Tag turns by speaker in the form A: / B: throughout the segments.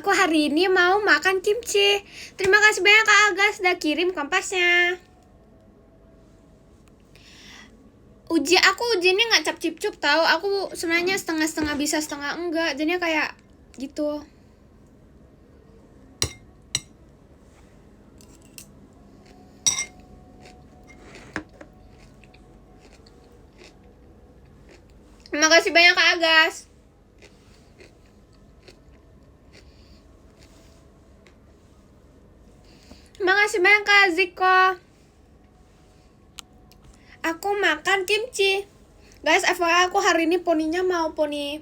A: Aku hari ini mau makan kimchi. Terima kasih banyak Kak Aga sudah kirim kompasnya. Aku ujiannya nggak cap cip cup tahu. Aku sebenarnya setengah-setengah bisa, setengah enggak. Jadinya kayak gitu. Terima kasih banyak Kak Agas. Terima kasih banyak Kak Ziko. Aku makan kimchi. Guys, FYI aku hari ini poninya mau poni,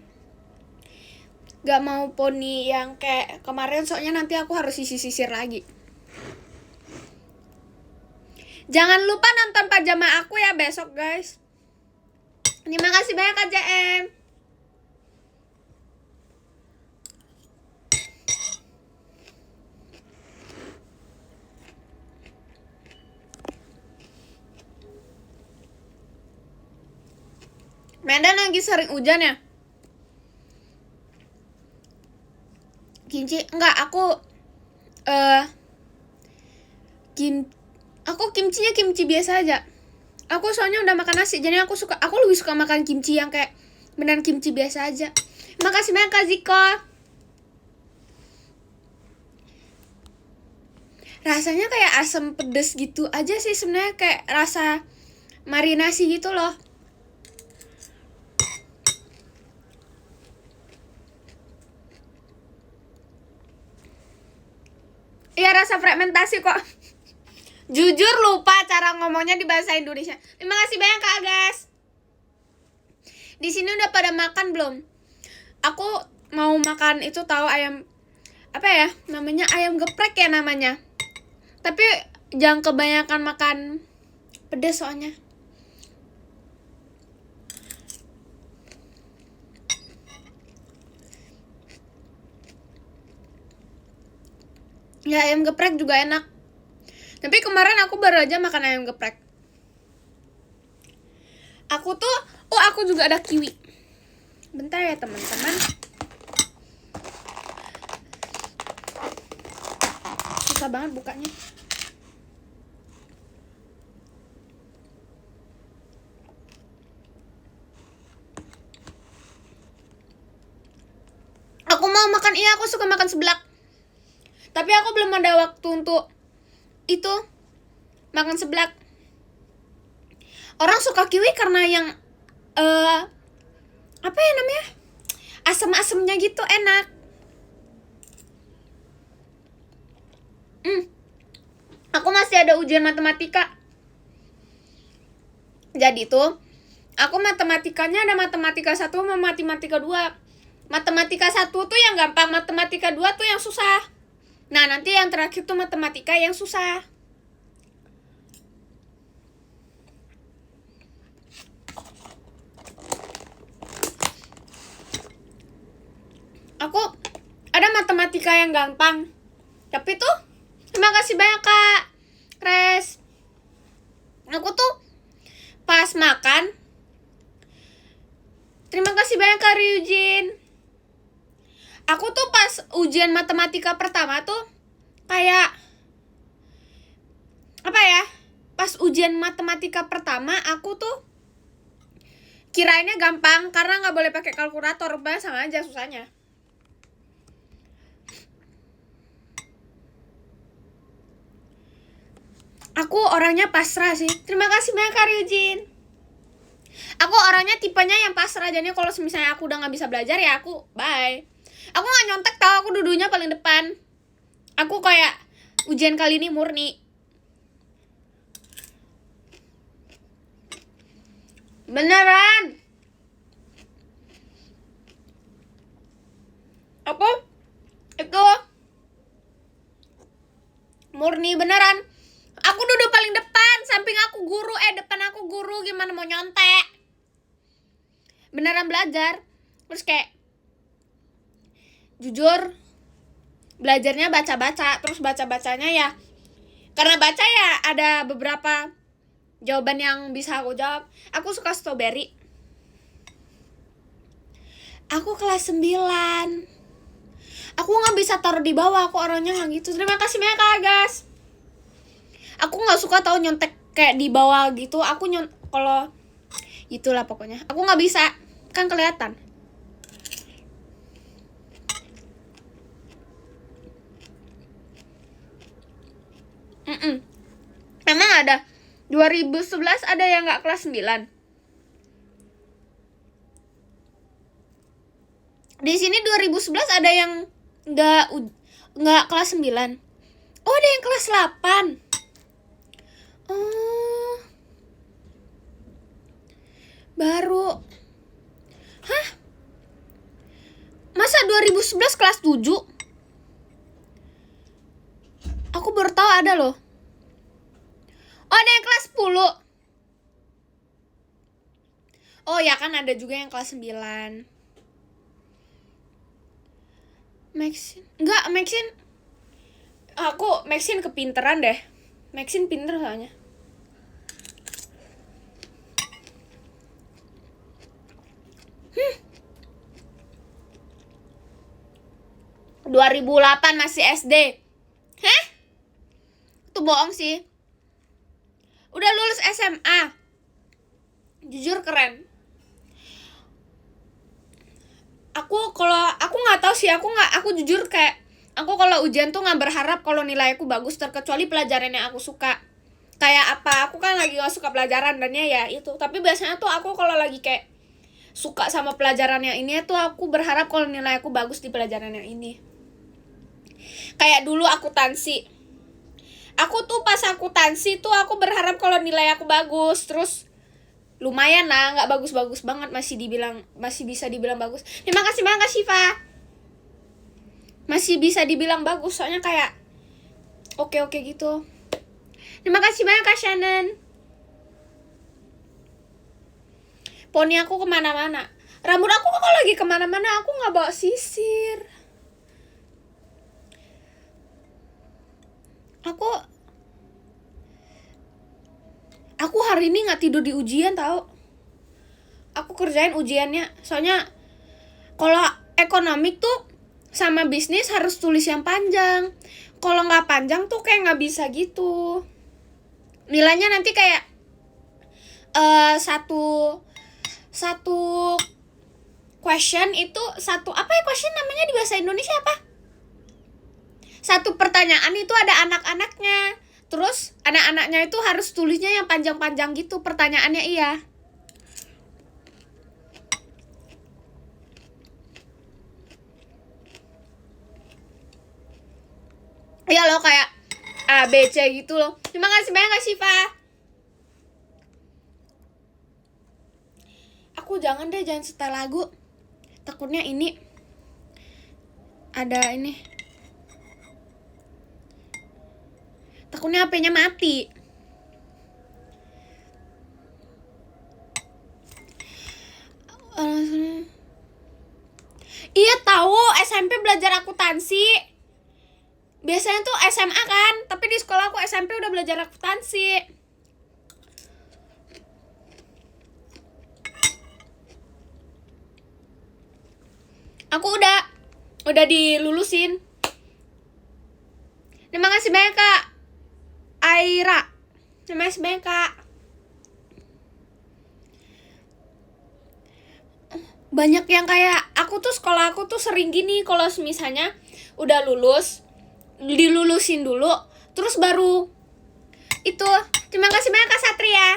A: gak mau poni yang kayak kemarin, soalnya nanti aku harus sisir lagi. Jangan lupa nonton pajama aku ya besok guys. Terima kasih banyak Kak JM. Medan lagi sering hujan ya? Kimchi enggak, aku kimchinya kimchi biasa aja. Aku soalnya udah makan nasi, jadi aku lebih suka makan kimchi yang kayak beneran kimchi biasa aja. Makasih banyak Kak Ziko. Rasanya kayak asam pedes gitu aja sih sebenarnya, kayak rasa marinasi gitu loh. Iya, rasa fragmentasi kok. Jujur lupa cara ngomongnya di bahasa Indonesia. Terima kasih banyak Kak Agas. Di sini udah pada makan belum? Aku mau makan itu, tahu ayam apa ya namanya, ayam geprek ya namanya. Tapi jangan kebanyakan makan pedes soalnya. Ya, ayam geprek juga enak. Tapi kemarin aku baru aja makan ayam geprek. Aku juga ada kiwi. Bentar ya teman-teman. Susah banget bukanya. Aku mau makan, iya aku suka makan seblak. Tapi aku belum ada waktu untuk itu, makan seblak. Orang suka kiwi karena yang apa ya namanya, asam-asamnya gitu, enak. Aku masih ada ujian matematika. Jadi tuh aku matematikanya ada matematika 1 sama matematika 2. Matematika 1 tuh yang gampang, matematika 2 tuh yang susah. Nah, nanti yang terakhir tuh matematika yang susah. Aku ada matematika yang gampang. Tapi tuh terima kasih banyak Kak Res. Aku tuh pas makan, terima kasih banyak Kak Ryujin. Aku tuh pas ujian matematika pertama tuh kayak apa ya, pas ujian matematika pertama aku tuh kirainnya gampang karena nggak boleh pakai kalkulator, bahasa sama aja susahnya. Aku orangnya pasrah sih. Terima kasih banyak Kak Ryujin. Aku orangnya tipenya yang pasrah, jadi kalau misalnya aku udah nggak bisa belajar ya aku bye. Aku nggak nyontek tau, aku duduknya paling depan. Aku kayak ujian kali ini murni. Beneran. Aku itu murni beneran. Aku duduk paling depan, samping aku guru, depan aku guru, gimana mau nyontek. Beneran belajar. Terus kayak jujur belajarnya baca-baca, terus baca-bacanya ya karena baca ya ada beberapa jawaban yang bisa aku jawab. Aku suka strawberry. Aku kelas 9. Aku nggak bisa taruh di bawah, aku orangnya nggak gitu. Terima kasih banyak Kak Agas. Aku nggak suka tahu nyontek kayak di bawah gitu. Aku kalau itulah pokoknya. Aku nggak bisa, kan kelihatan. Memang ada 2011 ada yang nggak kelas 9. Di sini 2011 ada yang nggak kelas 9. Oh, ada yang kelas 8. Oh. Baru. Hah? Masa 2011 kelas 7? Aku baru tahu ada loh. Oh, ada yang kelas 10. Oh ya kan, ada juga yang kelas 9. Maxine. Enggak, Maxine. Aku Maxine kepinteran deh. Maxine pinter soalnya. 2008 masih SD. Hah? Itu bohong sih. Udah lulus SMA. Jujur keren. Aku nggak tahu sih, aku jujur kayak aku kalau ujian tuh nggak berharap kalau nilai aku bagus, terkecuali pelajaran yang aku suka. Kayak apa? Aku kan lagi nggak suka pelajaran dan ya itu. Tapi biasanya tuh aku kalau lagi kayak suka sama pelajaran yang ini tuh aku berharap kalau nilai aku bagus di pelajaran yang ini. Kayak dulu akuntansi. Aku tuh pas akuntansi tuh aku berharap kalau nilai aku bagus, terus lumayan lah, nggak bagus-bagus banget, masih bisa dibilang bagus. Terima kasih banget Kak Syifa. Masih bisa dibilang bagus, soalnya kayak oke gitu. Terima kasih banyak Kak Shannon. Poni aku kemana-mana. Rambut aku kalau lagi kemana-mana aku nggak bawa sisir. Aku hari ini nggak tidur di ujian tau. Aku kerjain ujiannya. Soalnya kalau ekonomik tuh sama bisnis harus tulis yang panjang. Kalau nggak panjang tuh kayak nggak bisa gitu. Nilainya nanti kayak satu question itu question namanya di bahasa Indonesia apa? Satu pertanyaan itu ada anak-anaknya. Terus anak-anaknya itu harus tulisnya yang panjang-panjang gitu pertanyaannya. Iya. Iya loh, kayak A, B, C gitu loh. Terima kasih banyak Kak Syifa. Aku jangan setel lagu. Takutnya ini ada ini. Takutnya HP-nya mati. Iya tahu, SMP belajar akuntansi. Biasanya tuh SMA kan, tapi di sekolah aku SMP udah belajar akuntansi. Aku udah dilulusin. Terima kasih banyak Kak Aira. Terima kasih banyak Kak. Banyak yang kayak aku tuh sekolah aku tuh sering gini, kalau misalnya udah lulus dilulusin dulu terus baru itu. Terima kasih banyak Kak Satria.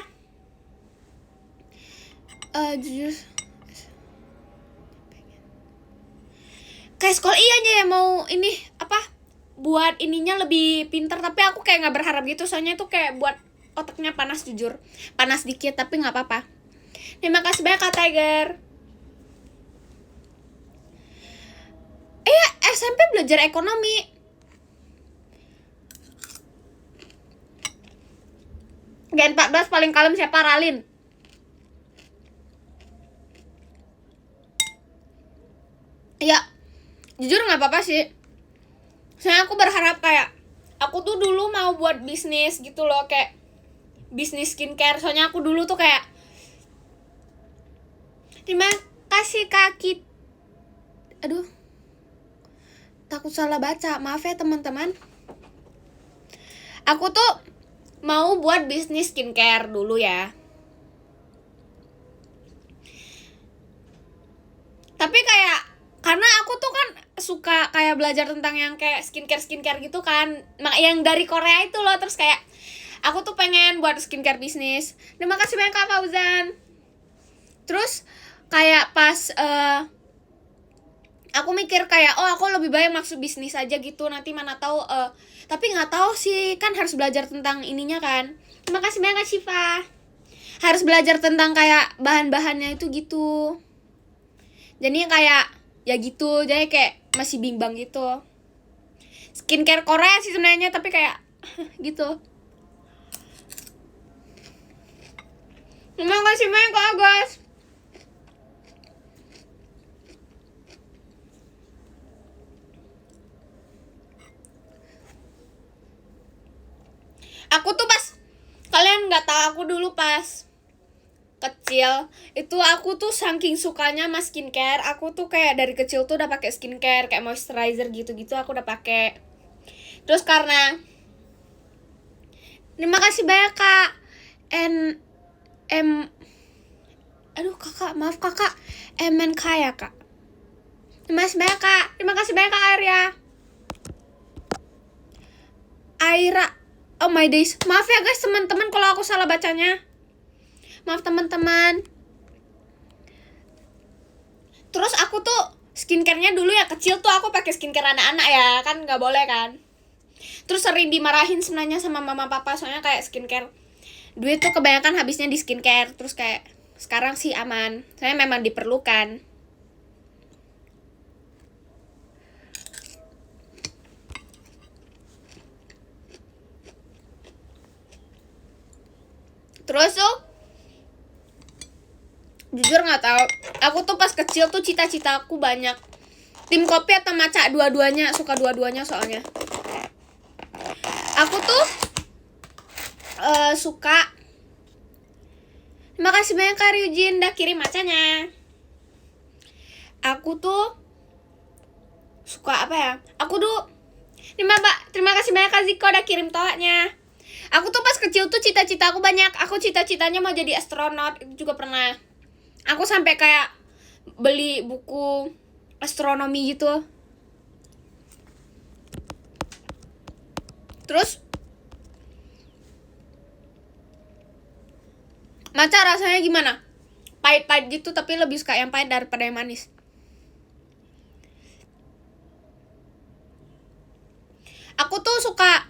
A: Jujur kayak sekolah iya mau ini apa buat ininya lebih pintar, tapi aku kayak nggak berharap gitu, soalnya itu kayak buat otaknya panas, jujur panas dikit, tapi nggak apa-apa. Terima kasih banyak Kak Tiger. SMP belajar ekonomi. Gen 14 paling kalem siapa? Ralin. Ya, jujur nggak apa-apa sih. Soalnya aku berharap kayak aku tuh dulu mau buat bisnis gitu loh, kayak bisnis skincare. Soalnya aku dulu tuh kayak. Terima kasih Kak Kit. Aduh. takut salah baca. Maaf ya teman-teman. Aku tuh mau buat bisnis skincare dulu ya. Tapi kayak karena aku tuh kan suka kayak belajar tentang yang kayak skincare gitu kan, yang dari Korea itu loh. Terus kayak aku tuh pengen buat skincare bisnis. Terima kasih banyak Kak Fauzan. Terus kayak pas aku mikir kayak aku lebih baik masuk bisnis aja gitu, nanti mana tahu tapi nggak tahu sih, kan harus belajar tentang ininya kan. Terima kasih banyak Kak Syifa. Harus belajar tentang kayak bahan-bahannya itu gitu. Jadi kayak ya gitu, jadi kayak masih bimbang gitu. Skincare Korea sih sebenarnya, tapi kayak gitu. Terima kasih banyak Kak Agus. Aku tuh pas, kalian nggak tahu, aku dulu pas kecil itu aku tuh saking sukanya sama skincare. Aku tuh kayak dari kecil tuh udah pakai skincare kayak moisturizer gitu-gitu, aku udah pakai. Terus karena terima kasih banyak Kak aduh kakak, maaf kakak, MNK ya Kak. Terima kasih banyak Kak. Terima kasih banyak Kak Aira. Oh my days. Maaf ya guys teman-teman kalau aku salah bacanya. Maaf teman-teman. Terus aku tuh skincare-nya dulu ya kecil tuh aku pakai skincare anak-anak ya, kan nggak boleh kan. Terus sering dimarahin sebenarnya sama mama papa, soalnya kayak skincare duit tuh kebanyakan habisnya di skincare. Terus kayak sekarang sih aman, soalnya memang diperlukan. Terus tuh jujur nggak tahu, aku tuh pas kecil tuh cita-cita aku banyak. Tim kopi atau maca, dua-duanya, suka dua-duanya soalnya. Aku tuh suka. Terima kasih banyak Kak Ryujin udah kirim macanya. Aku tuh suka apa ya? Aku tuh terima kasih banyak Kak Ziko udah kirim toanya. Aku tuh pas kecil tuh cita-cita aku banyak. Aku cita-citanya mau jadi astronot, itu juga pernah. Aku sampai kayak beli buku astronomi gitu. Terus matcha rasanya gimana? Pahit-pahit gitu, tapi lebih suka yang pahit daripada yang manis. Aku tuh suka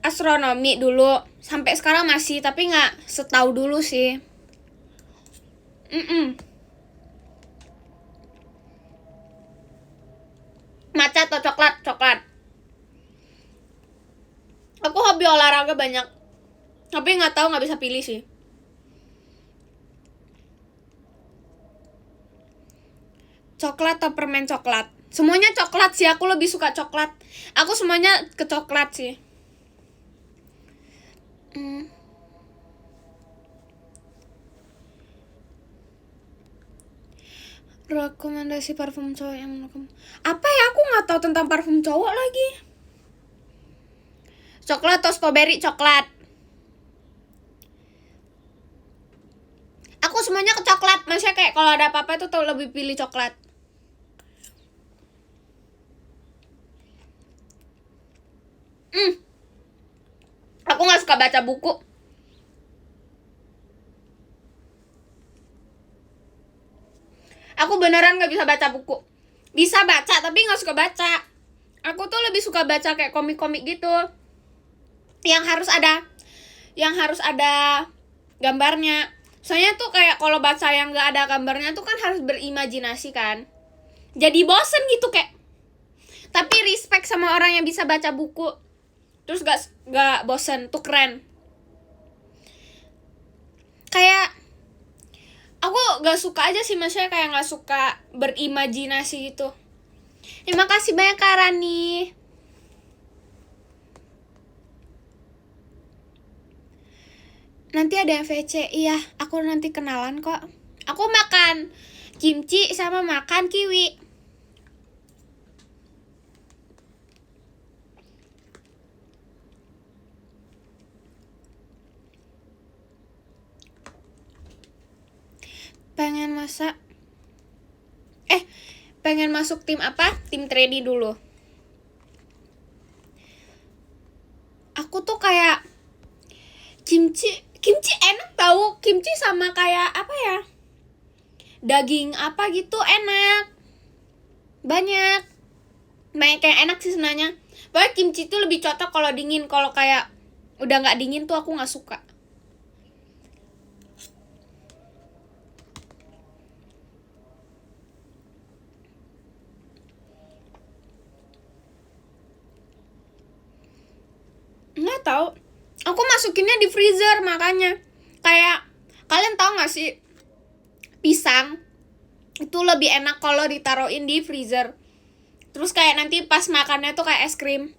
A: astronomi dulu, sampai sekarang masih, tapi nggak setahu dulu sih. Matcha atau coklat? Coklat. Aku hobi olahraga banyak, tapi nggak tahu, nggak bisa pilih sih. Coklat atau permen coklat? Semuanya coklat sih, aku lebih suka coklat. Aku semuanya ke coklat sih. Rekomendasi parfum cowok yang apa ya? Aku nggak tahu tentang parfum cowok lagi. Coklat atau strawberry? Coklat. Aku semuanya ke coklat. Maksudnya kayak kalau ada apa-apa itu tuh lebih pilih coklat. Aku nggak suka baca buku. Aku beneran nggak bisa baca buku. Bisa baca tapi nggak suka baca. Aku tuh lebih suka baca kayak komik-komik gitu, yang harus ada gambarnya. Soalnya tuh kayak kalau baca yang nggak ada gambarnya tuh kan harus berimajinasi kan. Jadi bosen gitu kayak. Tapi respect sama orang yang bisa baca buku. Terus gak bosen, tuh keren. Kayak aku gak suka aja sih, maksudnya kayak gak suka berimajinasi gitu. Terima kasih banyak Kak Rani. Nanti ada yang VC, iya, aku nanti kenalan kok. Aku makan kimchi sama makan kiwi. pengen masuk tim apa? Tim training dulu. Aku tuh kayak kimchi enak tahu. Kimchi sama kayak apa ya? Daging apa gitu enak. Banyak yang enak sih sebenarnya. Pokoknya kimchi tuh lebih cocok kalau dingin. Kalau kayak udah nggak dingin tuh aku nggak suka. Nggak tahu. Aku masukinnya di freezer makanya. Kayak kalian tahu nggak sih pisang itu lebih enak kalau ditaruhin di freezer. Terus kayak nanti pas makannya tuh kayak es krim.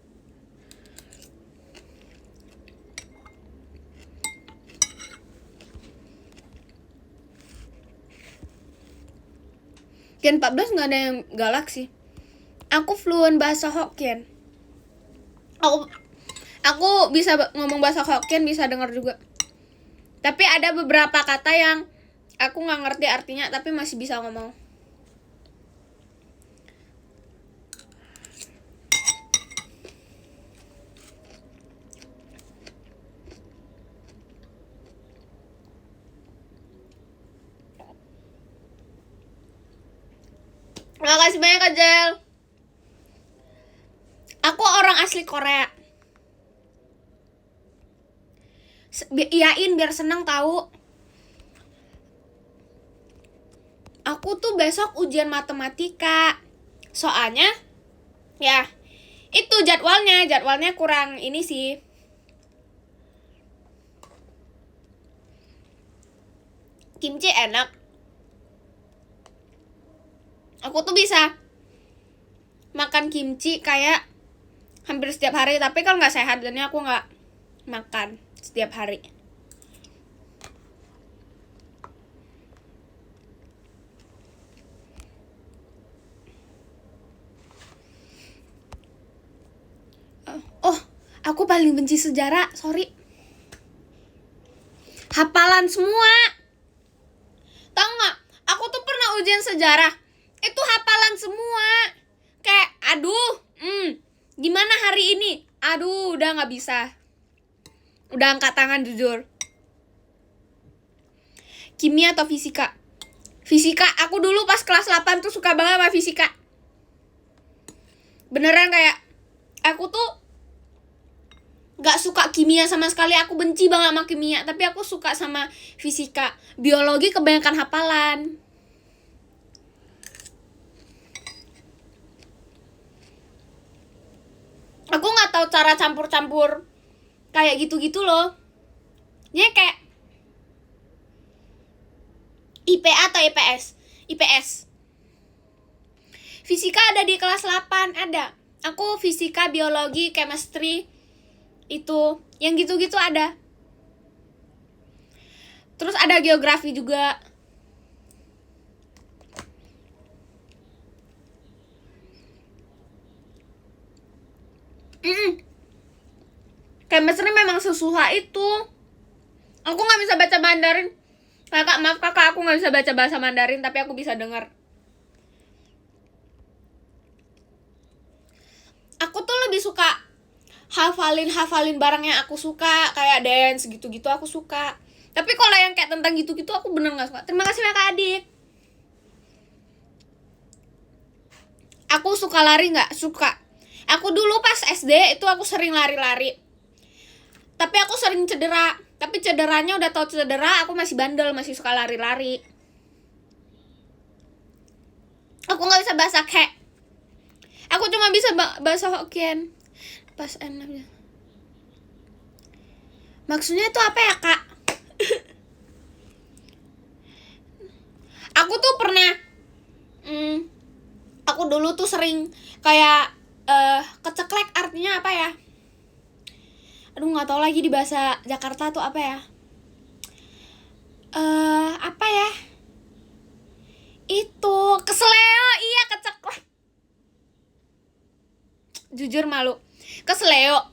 A: Gen 14 nggak ada yang galak sih. Aku fluent bahasa Hokkien. Aku bisa ngomong bahasa Hokkien, bisa dengar juga. Tapi ada beberapa kata yang aku nggak ngerti artinya, tapi masih bisa ngomong. Makasih banyak Kajel. Aku orang asli Korea. Iyain biar seneng tahu. Aku tuh besok ujian matematika. Soalnya ya itu jadwalnya kurang ini sih. Kimchi enak. Aku tuh bisa makan kimchi kayak hampir setiap hari, tapi kalau nggak sehat dan aku nggak makan setiap hari. Oh, aku paling benci sejarah, sorry. Hafalan semua. Tahu nggak? Aku tuh pernah ujian sejarah. Itu hafalan semua. Kayak, aduh, gimana hari ini? Aduh, udah nggak bisa. Udah angkat tangan jujur. Kimia atau fisika? Fisika, aku dulu pas kelas 8 tuh suka banget sama fisika. Beneran kayak, aku tuh gak suka kimia sama sekali. Aku benci banget sama kimia, tapi aku suka sama fisika. Biologi kebanyakan hafalan. Aku gak tahu cara campur-campur kayak gitu-gitu loh. Ya kayak IPA atau IPS? IPS. Fisika ada di kelas 8, ada. Aku fisika, biologi, chemistry, itu yang gitu-gitu ada. Terus ada geografi juga. Chemistry memang sesusah itu. Aku nggak bisa baca Mandarin. Kakak, aku nggak bisa baca bahasa Mandarin, tapi aku bisa dengar. Aku tuh lebih suka hafalin barang yang aku suka, kayak dance gitu-gitu aku suka. Tapi kalau yang kayak tentang gitu-gitu aku bener nggak suka. Terima kasih Kak Adik. Aku suka lari nggak? Suka. Aku dulu pas SD itu aku sering lari-lari. Tapi aku sering cedera. Tapi cederanya udah tau cedera, aku masih bandel, masih suka lari-lari. Aku nggak bisa bahasa Kek. Aku cuma bisa bahasa Hokkien. Pas enaknya. Maksudnya itu apa ya Kak? Aku tuh pernah aku dulu tuh sering kayak keceklek, artinya apa ya? Aduh nggak tahu lagi di bahasa Jakarta tuh apa ya? Apa ya? Itu kesleo, iya keceklek. Jujur malu. Kesleo.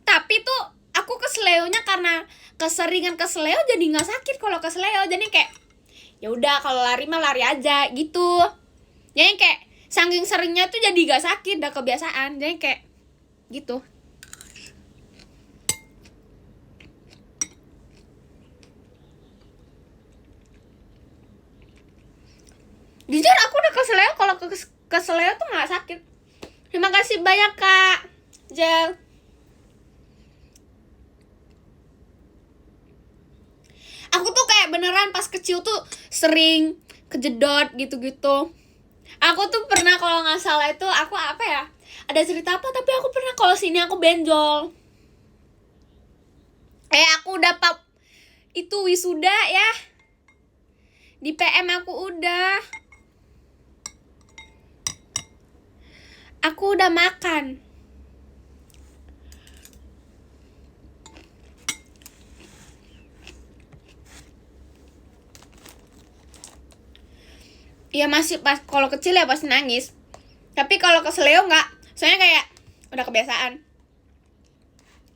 A: Tapi tuh aku kesleonya karena keseringan kesleo jadi nggak sakit kalau kesleo. Jadi kayak ya udah kalau lari mah lari aja gitu. Jadi kayak saking seringnya tuh jadi gak sakit, udah kebiasaan. Jadi kayak gitu. Jujur aku udah keseleo, kalau keseleo tuh gak sakit. Terima kasih banyak Kak Jel. Aku tuh kayak beneran pas kecil tuh sering kejedot gitu-gitu. Aku tuh pernah kalau nggak salah itu aku apa ya? Ada cerita apa? Tapi aku pernah kalau sini aku benjol. Aku udah itu wisuda ya. Di PM aku udah. Aku udah makan. Iya masih pas kalau kecil ya pasti nangis. Tapi kalau keseleo nggak, soalnya kayak udah kebiasaan.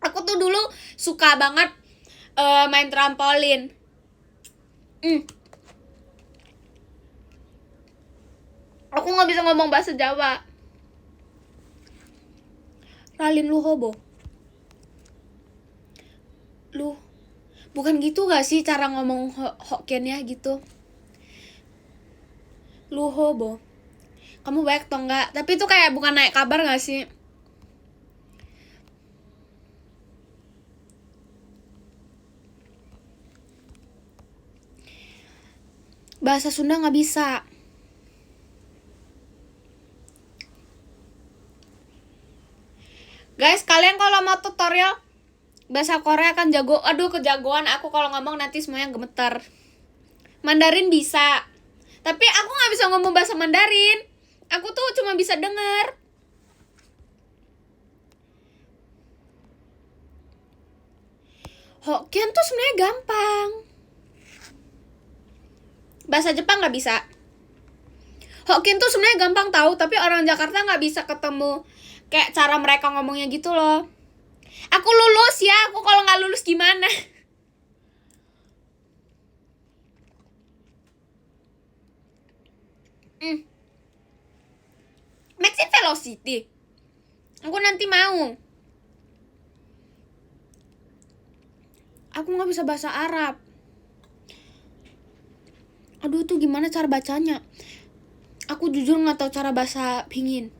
A: Aku tuh dulu suka banget main trampolin. Aku nggak bisa ngomong bahasa Jawa. Ralin lu hobo. Lu bukan gitu gak sih cara ngomong Hokkiennya gitu? Lu hobo. Kamu baik atau enggak? Tapi itu kayak bukan naik kabar gak sih? Bahasa Sunda gak bisa. Guys, kalian kalau mau tutorial bahasa Korea kan jago. Aduh, kejagoan aku kalau ngomong nanti semuanya gemeter. Mandarin bisa. Tapi aku gak bisa ngomong bahasa Mandarin. Aku tuh cuma bisa denger. Hokkien tuh sebenarnya gampang. Bahasa Jepang gak bisa. Hokkien tuh sebenarnya gampang tahu, tapi orang Jakarta gak bisa ketemu kayak cara mereka ngomongnya gitu loh. Aku lulus ya, aku kalau gak lulus gimana? Maxim Velocity. Aku nanti mau. Aku gak bisa bahasa Arab. Aduh, tuh gimana cara bacanya? Aku jujur gak tahu cara bahasa Pingin.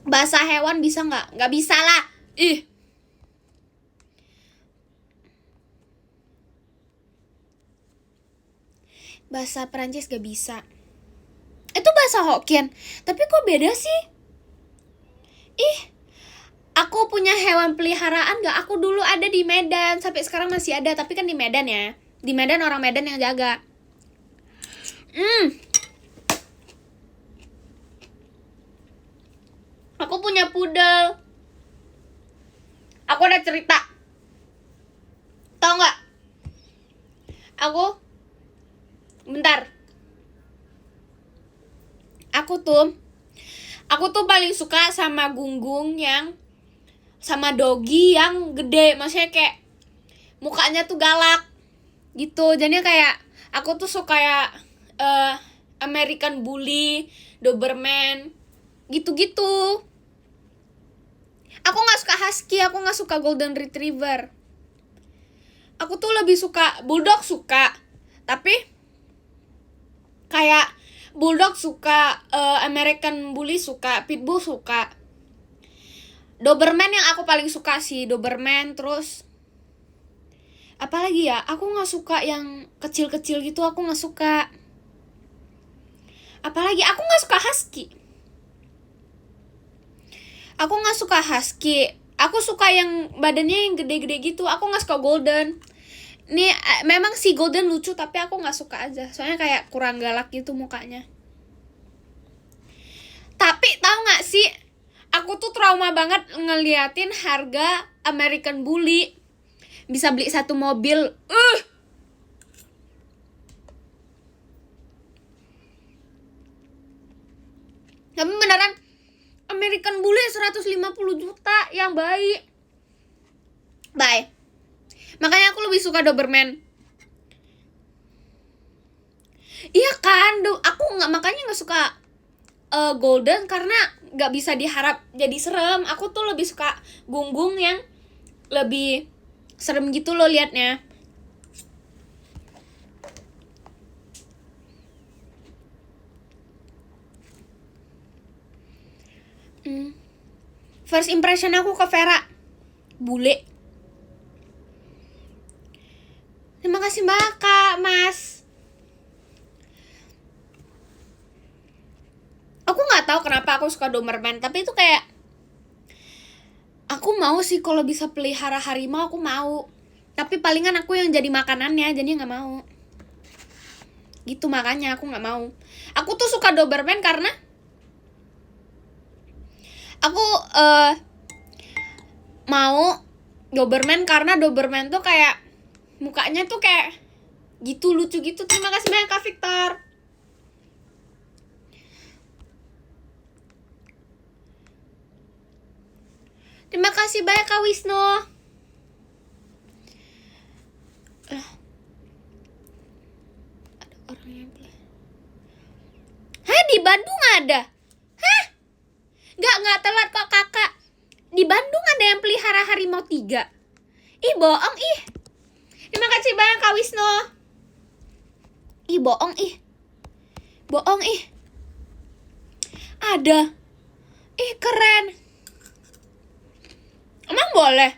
A: Bahasa hewan bisa gak? Gak bisa lah. Ih. Bahasa Perancis gak bisa. Itu bahasa Hokkien. Tapi kok beda sih? Ih. Aku punya hewan peliharaan gak? Aku dulu ada di Medan. Sampai sekarang masih ada. Tapi kan di Medan ya. Di Medan orang Medan yang jaga. Aku punya poodle. Aku ada cerita. Tau gak? Bentar. Aku tuh paling suka sama Gunggung yang sama Doggy yang gede, maksudnya kayak mukanya tuh galak gitu. Jadinya kayak aku tuh suka kayak American Bully, Doberman gitu-gitu. Aku nggak suka Husky, aku nggak suka Golden Retriever. Aku tuh lebih suka Bulldog suka, tapi kayak Bulldog suka, American Bully suka, Pitbull suka. Doberman yang aku paling suka sih, Doberman. Terus apalagi ya, aku gak suka yang kecil-kecil gitu, aku gak suka. Apalagi, aku gak suka Husky. Aku suka yang badannya yang gede-gede gitu. Aku gak suka Golden. Nih memang si Golden lucu, tapi aku gak suka aja. Soalnya kayak kurang galak gitu mukanya. Tapi tahu gak sih, aku tuh trauma banget ngeliatin harga American Bully. Bisa beli satu mobil. Tapi beneran American Bully 150 juta yang baik. Makanya aku lebih suka Doberman. Iya kan, aku nggak, makanya nggak suka golden karena nggak bisa diharap jadi serem. Aku tuh lebih suka gunggung yang lebih serem gitu loh liatnya. First impression aku ke Vera, bule. Terima kasih banyak Kak Mas. Aku nggak tahu kenapa aku suka Doberman, tapi itu kayak aku mau sih kalau bisa pelihara harimau, aku mau. Tapi palingan aku yang jadi makanannya, jadi nggak mau. Gitu makanya aku nggak mau. Aku tuh suka Doberman karena aku mau Doberman karena Doberman tuh kayak mukanya tuh kayak gitu, lucu gitu. Terima kasih banyak Kak Victor. Terima kasih banyak Kak Wisnu. Ada orang yang beli. Hah, di Bandung ada? Hah? Nggak telat kok kakak. Di Bandung ada yang pelihara harimau 3. Ih, bohong ih. Terima kasih banyak Kak Wisnu. Ih, bohong ih. Bohong ih. Ada. Ih, keren. Emang boleh?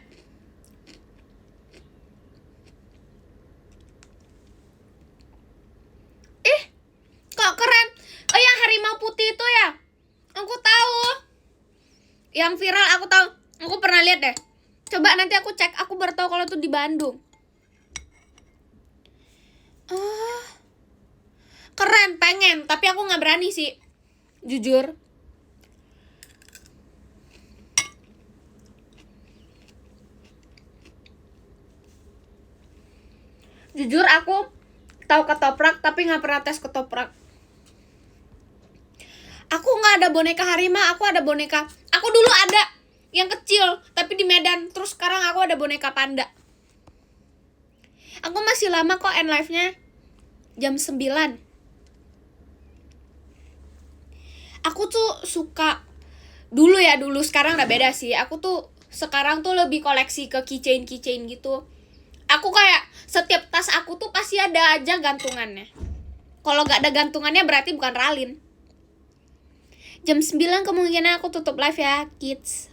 A: Ih, kok keren. Oh, yang harimau putih itu ya? Aku tahu. Yang viral aku tahu. Aku pernah lihat deh. Coba nanti aku cek. Aku baru tahu kalau itu di Bandung. Keren, pengen. Tapi aku nggak berani sih. Jujur. Jujur aku tahu ketoprak tapi nggak pernah tes ketoprak. Aku nggak ada boneka harimau, aku ada boneka. Aku dulu ada yang kecil tapi di Medan. Terus sekarang aku ada boneka panda. Aku masih lama kok end live-nya jam 9. Aku tuh suka dulu, sekarang udah beda sih. Aku tuh sekarang tuh lebih koleksi ke keychain gitu. Aku kayak setiap tas aku tuh pasti ada aja gantungannya. Kalau nggak ada gantungannya berarti bukan Ralin. Jam 9 kemungkinan aku tutup live ya, kids.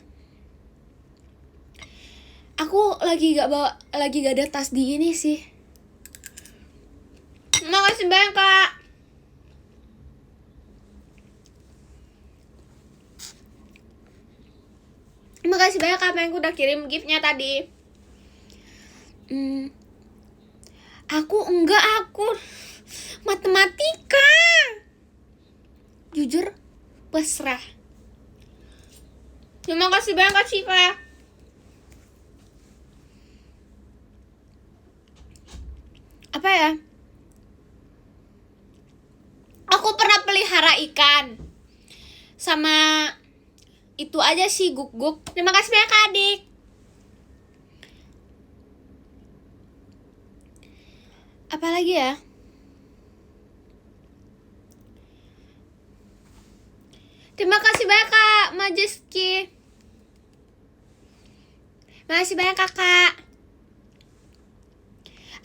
A: Aku lagi gak ada tas di ini sih. Makasih banyak Kak. Terima kasih banyak Kak yang udah kirim giftnya tadi. Aku matematika. Jujur pasrah. Terima kasih banyak Kak Cika. Apa ya? Aku pernah pelihara ikan. Sama itu aja sih, guk-guk. Terima kasih banyak Kak Adik. Apa lagi ya? Terima kasih banyak Kak Majeski. Makasih banyak Kakak.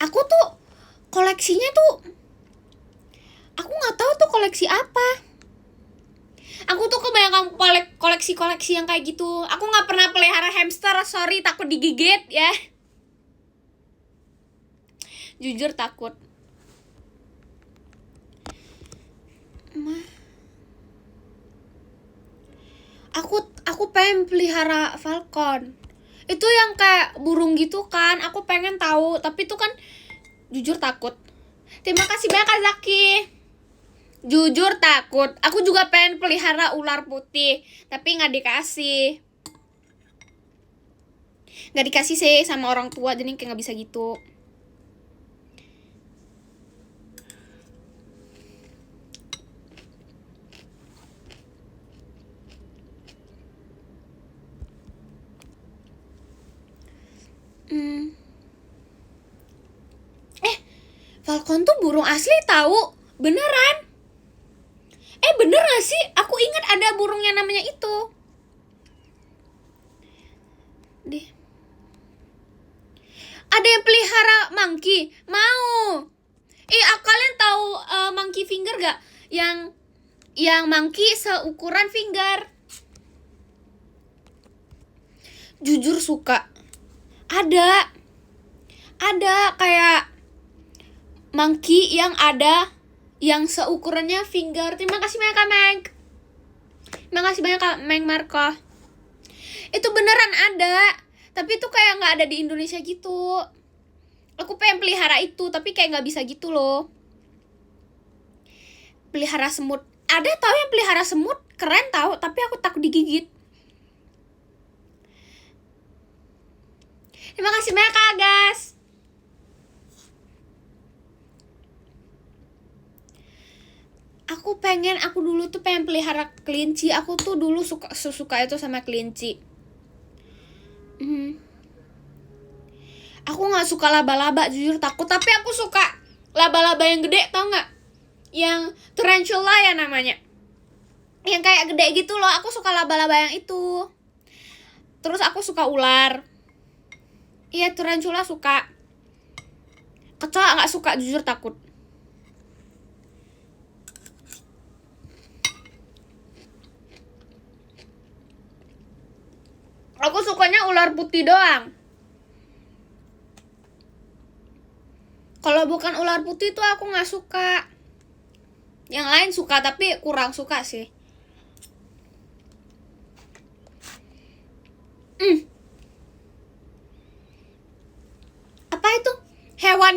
A: Aku tuh koleksinya tuh, aku nggak tahu tuh koleksi apa. Aku tuh kebanyakan koleksi yang kayak gitu. Aku nggak pernah pelihara hamster, sorry, takut digigit ya. Jujur takut. Aku pengen pelihara falcon. Itu yang kayak burung gitu kan. Aku pengen tahu, tapi itu kan jujur takut. Terima kasih banyak Kak Zaki. Jujur takut. Aku juga pengen pelihara ular putih, tapi nggak dikasih. Nggak dikasih sih sama orang tua, jadi kayak nggak bisa gitu. Falcon tuh burung asli tahu. Beneran. Bener gak sih? Aku ingat ada burung yang namanya itu. Deh. Ada yang pelihara monkey? Mau. Kalian tahu monkey finger gak? Yang monkey seukuran finger. Jujur suka. Ada kayak monkey yang ada yang seukurannya finger. Terima kasih banyak Kak Meg. Terima kasih banyak Kak Meg Marco. Itu beneran ada, tapi itu kayak nggak ada di Indonesia gitu. Aku pengen pelihara itu, tapi kayak nggak bisa gitu loh. Pelihara semut. Ada tahu yang pelihara semut? Keren tahu, tapi aku takut digigit. Terima kasih banyak Kak Agas. Aku dulu tuh pengen pelihara kelinci. Aku tuh dulu suka itu sama kelinci. Aku nggak suka laba-laba, jujur takut. Tapi aku suka laba-laba yang gede, tau nggak? Yang tarantula ya namanya. Yang kayak gede gitu loh. Aku suka laba-laba yang itu. Terus aku suka ular. Iya, tarantula suka. Kecoa nggak suka, jujur takut. Aku sukanya ular putih doang. Kalau bukan ular putih tuh aku nggak suka. Yang lain suka, tapi kurang suka sih. Apa itu? Hewan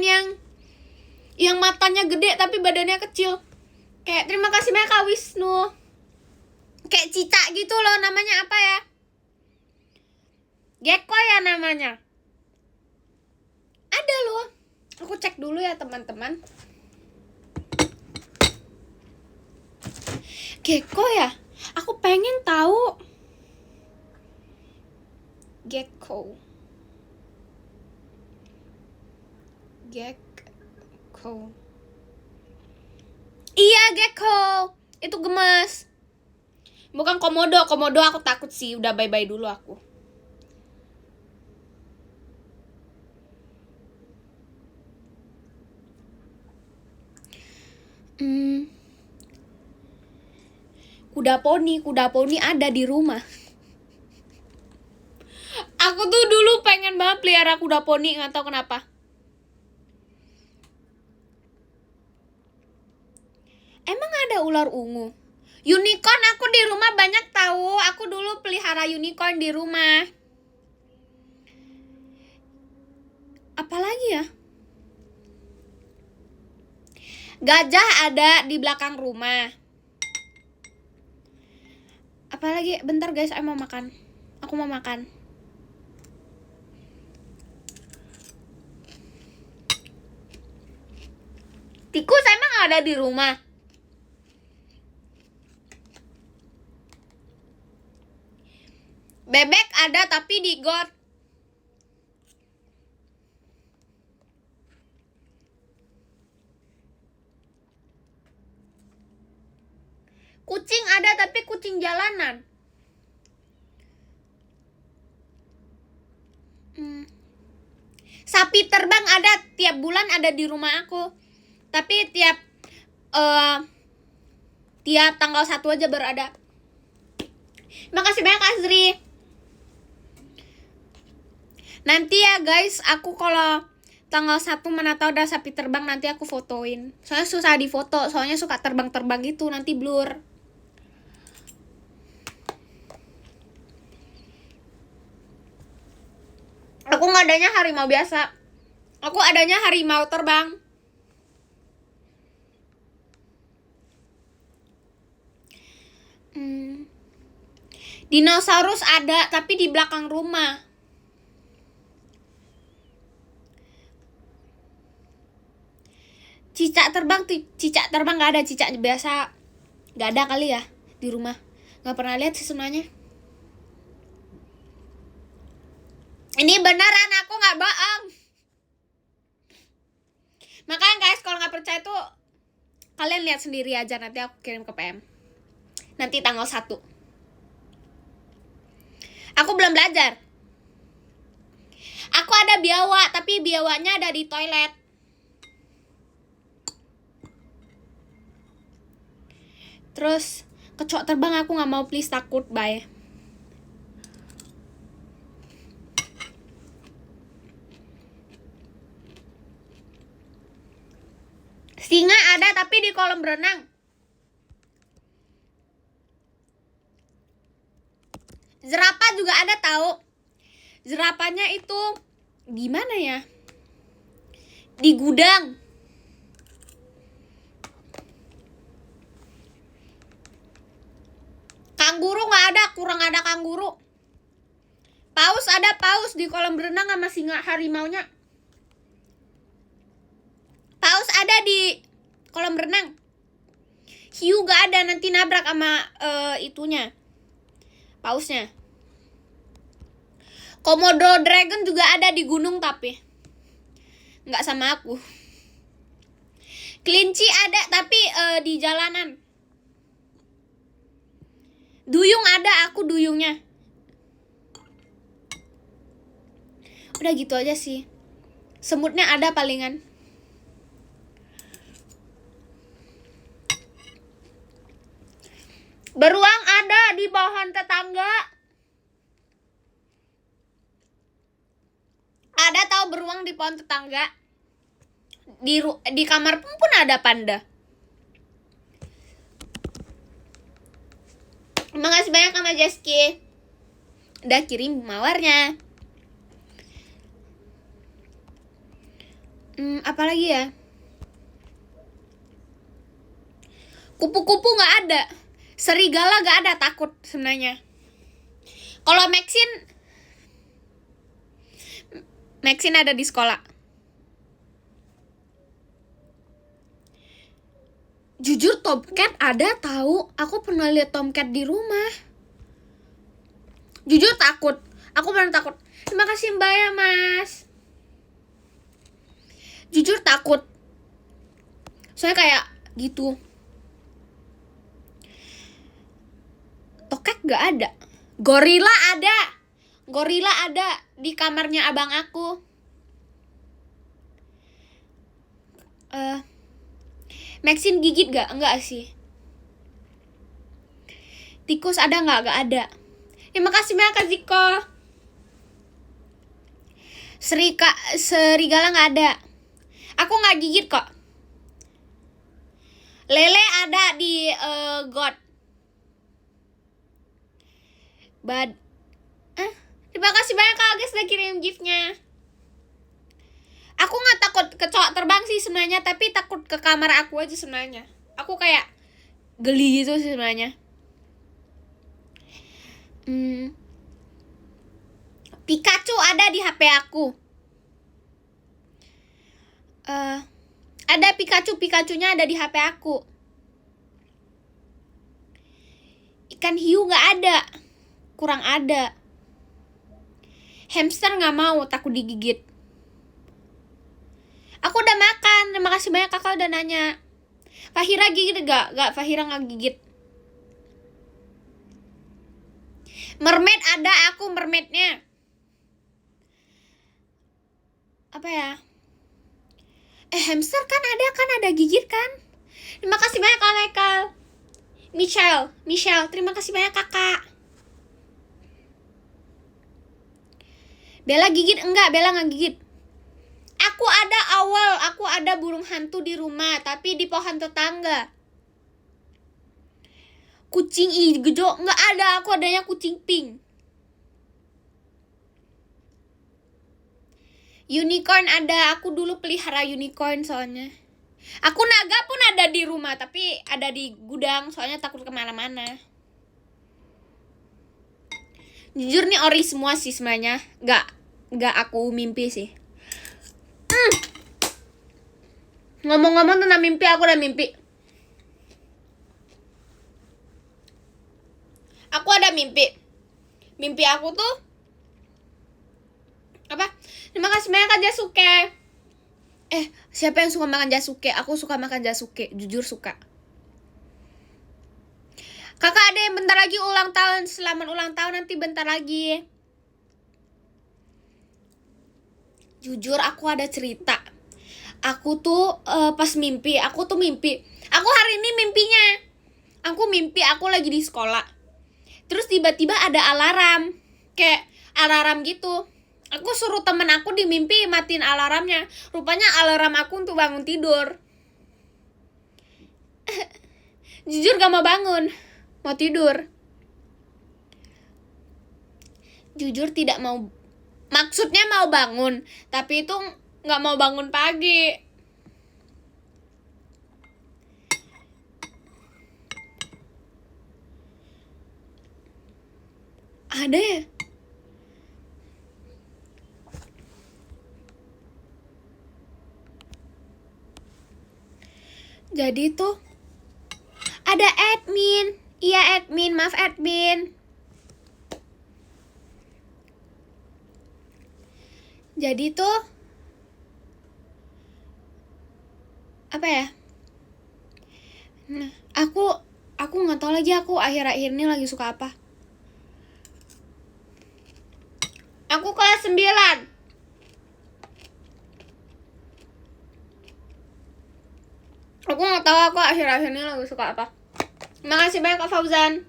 A: yang matanya gede tapi badannya kecil. Kayak terima kasih banyak Kak Wisnu. Kayak cicak gitu loh, namanya apa ya? Gecko ya namanya. Ada loh. Aku cek dulu ya teman-teman. Gecko ya? Aku pengen tahu. Gecko. Iya, gecko. Itu gemes. Bukan komodo. Komodo aku takut sih. Udah bye-bye dulu aku. Kuda poni ada di rumah. Aku tuh dulu pengen banget pelihara kuda poni, nggak tahu kenapa. Emang ada ular ungu? Unicorn aku di rumah banyak tahu. Aku dulu pelihara unicorn di rumah. Apalagi ya? Gajah ada di belakang rumah. Apalagi? Bentar guys, aku mau makan. Tikus emang ada di rumah? Bebek ada tapi di got. Kucing ada tapi kucing jalanan. Sapi terbang ada, tiap bulan ada di rumah aku. Tapi tiap tanggal 1 aja baru ada. Makasih banyak Azri. Nanti ya guys, aku kalau tanggal 1 mana tahu ada sapi terbang, nanti aku fotoin. Soalnya susah difoto, soalnya suka terbang-terbang gitu, nanti blur. Aku nggak adanya harimau biasa. Aku adanya harimau terbang. Dinosaurus ada tapi di belakang rumah. Cicak terbang nggak ada. Cicak biasa nggak ada kali ya di rumah. Nggak pernah lihat sih sebenarnya. Ini beneran, aku nggak bohong. Makanya guys, kalau nggak percaya tuh Kalian lihat sendiri aja, nanti aku kirim ke PM. Nanti tanggal 1. Aku belum belajar. Aku ada biawak, tapi biawaknya ada di toilet. Terus kecoak terbang aku gak mau, please, takut, bye. Singa ada tapi di kolam renang. Jerapah juga ada tahu. Jerapahnya itu di mana ya? Di gudang. Kanguru nggak ada, kurang ada kanguru. Paus ada, paus di kolam renang sama singa harimaunya. Paus ada di kolam renang. Hiu gak ada, nanti nabrak sama itunya, pausnya. Komodo dragon juga ada di gunung tapi nggak sama aku. Kelinci ada tapi di jalanan. Duyung ada, aku duyungnya. Udah gitu aja sih. Semutnya ada palingan. Beruang ada di pohon tetangga. Ada tahu beruang di pohon tetangga. Di kamar pun ada panda. Makasih banyak sama Jeski. Udah kirim mawarnya. Apa lagi ya? Kupu-kupu nggak ada. Serigala gak ada, takut sebenarnya. Kalau Maxine ada di sekolah. Jujur Tomcat ada tahu. Aku pernah lihat Tomcat di rumah. Jujur takut. Aku pernah takut. Terima kasih Mbak ya Mas. Jujur takut. Soalnya kayak gitu. Tokek gak ada. Gorila ada. Gorila ada di kamarnya abang aku. Maxine gigit gak? Enggak sih. Tikus ada gak? Gak ada. Terima kasih banyak Kak Ziko. Serigala gak ada. Aku gak gigit kok. Lele ada di got. Terima kasih banyak Kak Agus udah kirim giftnya. Aku gak takut kecoak terbang sih sebenarnya, tapi takut ke kamar aku aja sebenarnya. Aku kayak geli gitu sih sebenarnya. Pikachu ada di HP aku. Ada Pikachunya ada di HP aku. Ikan hiu gak ada. Kurang ada. Hamster gak mau, takut digigit. Aku udah makan. Terima kasih banyak kakak udah nanya. Fahira gigit gak? Gak, Fahira gak gigit. Mermaid ada, aku mermaidnya. Apa ya? Hamster kan ada gigit kan? Terima kasih banyak Kak Michael. Michelle, terima kasih banyak kakak. Bella gigit enggak? Bella nggak gigit. Aku ada burung hantu di rumah, tapi di pohon tetangga. Kucing hijau nggak ada, aku adanya kucing pink. Unicorn ada, aku dulu pelihara unicorn soalnya. Aku naga pun ada di rumah, tapi ada di gudang soalnya takut kemana-mana. Jujur nih ori semua sih sebenarnya, nggak aku mimpi sih. Ngomong-ngomong tentang mimpi, aku udah mimpi. Aku ada mimpi. Mimpi aku tuh apa? Terima kasih banyak aja Suke. Siapa yang suka makan jasuke? Aku suka makan jasuke, jujur suka. Kakak ada yang bentar lagi ulang tahun. Selamat ulang tahun nanti bentar lagi. Jujur aku ada cerita. Aku tuh pas mimpi. Aku hari ini mimpinya. Aku mimpi aku lagi di sekolah. Terus tiba-tiba ada alarm. Kayak alarm gitu. Aku suruh temen aku di mimpi matiin alarmnya. Rupanya alarm aku untuk bangun tidur. Jujur gak mau bangun. Mau tidur. Jujur tidak mau. Maksudnya mau bangun, tapi itu gak mau bangun pagi. Ada ya? Jadi tuh ada admin. Iya admin, maaf admin. Jadi tuh apa ya? Nah, aku nggak tahu lagi aku akhir-akhir ini lagi suka apa. Aku kelas 9. Aku nggak tahu aku akhir-akhir ini lagi suka apa. Makasih banyak Kak Fauzan.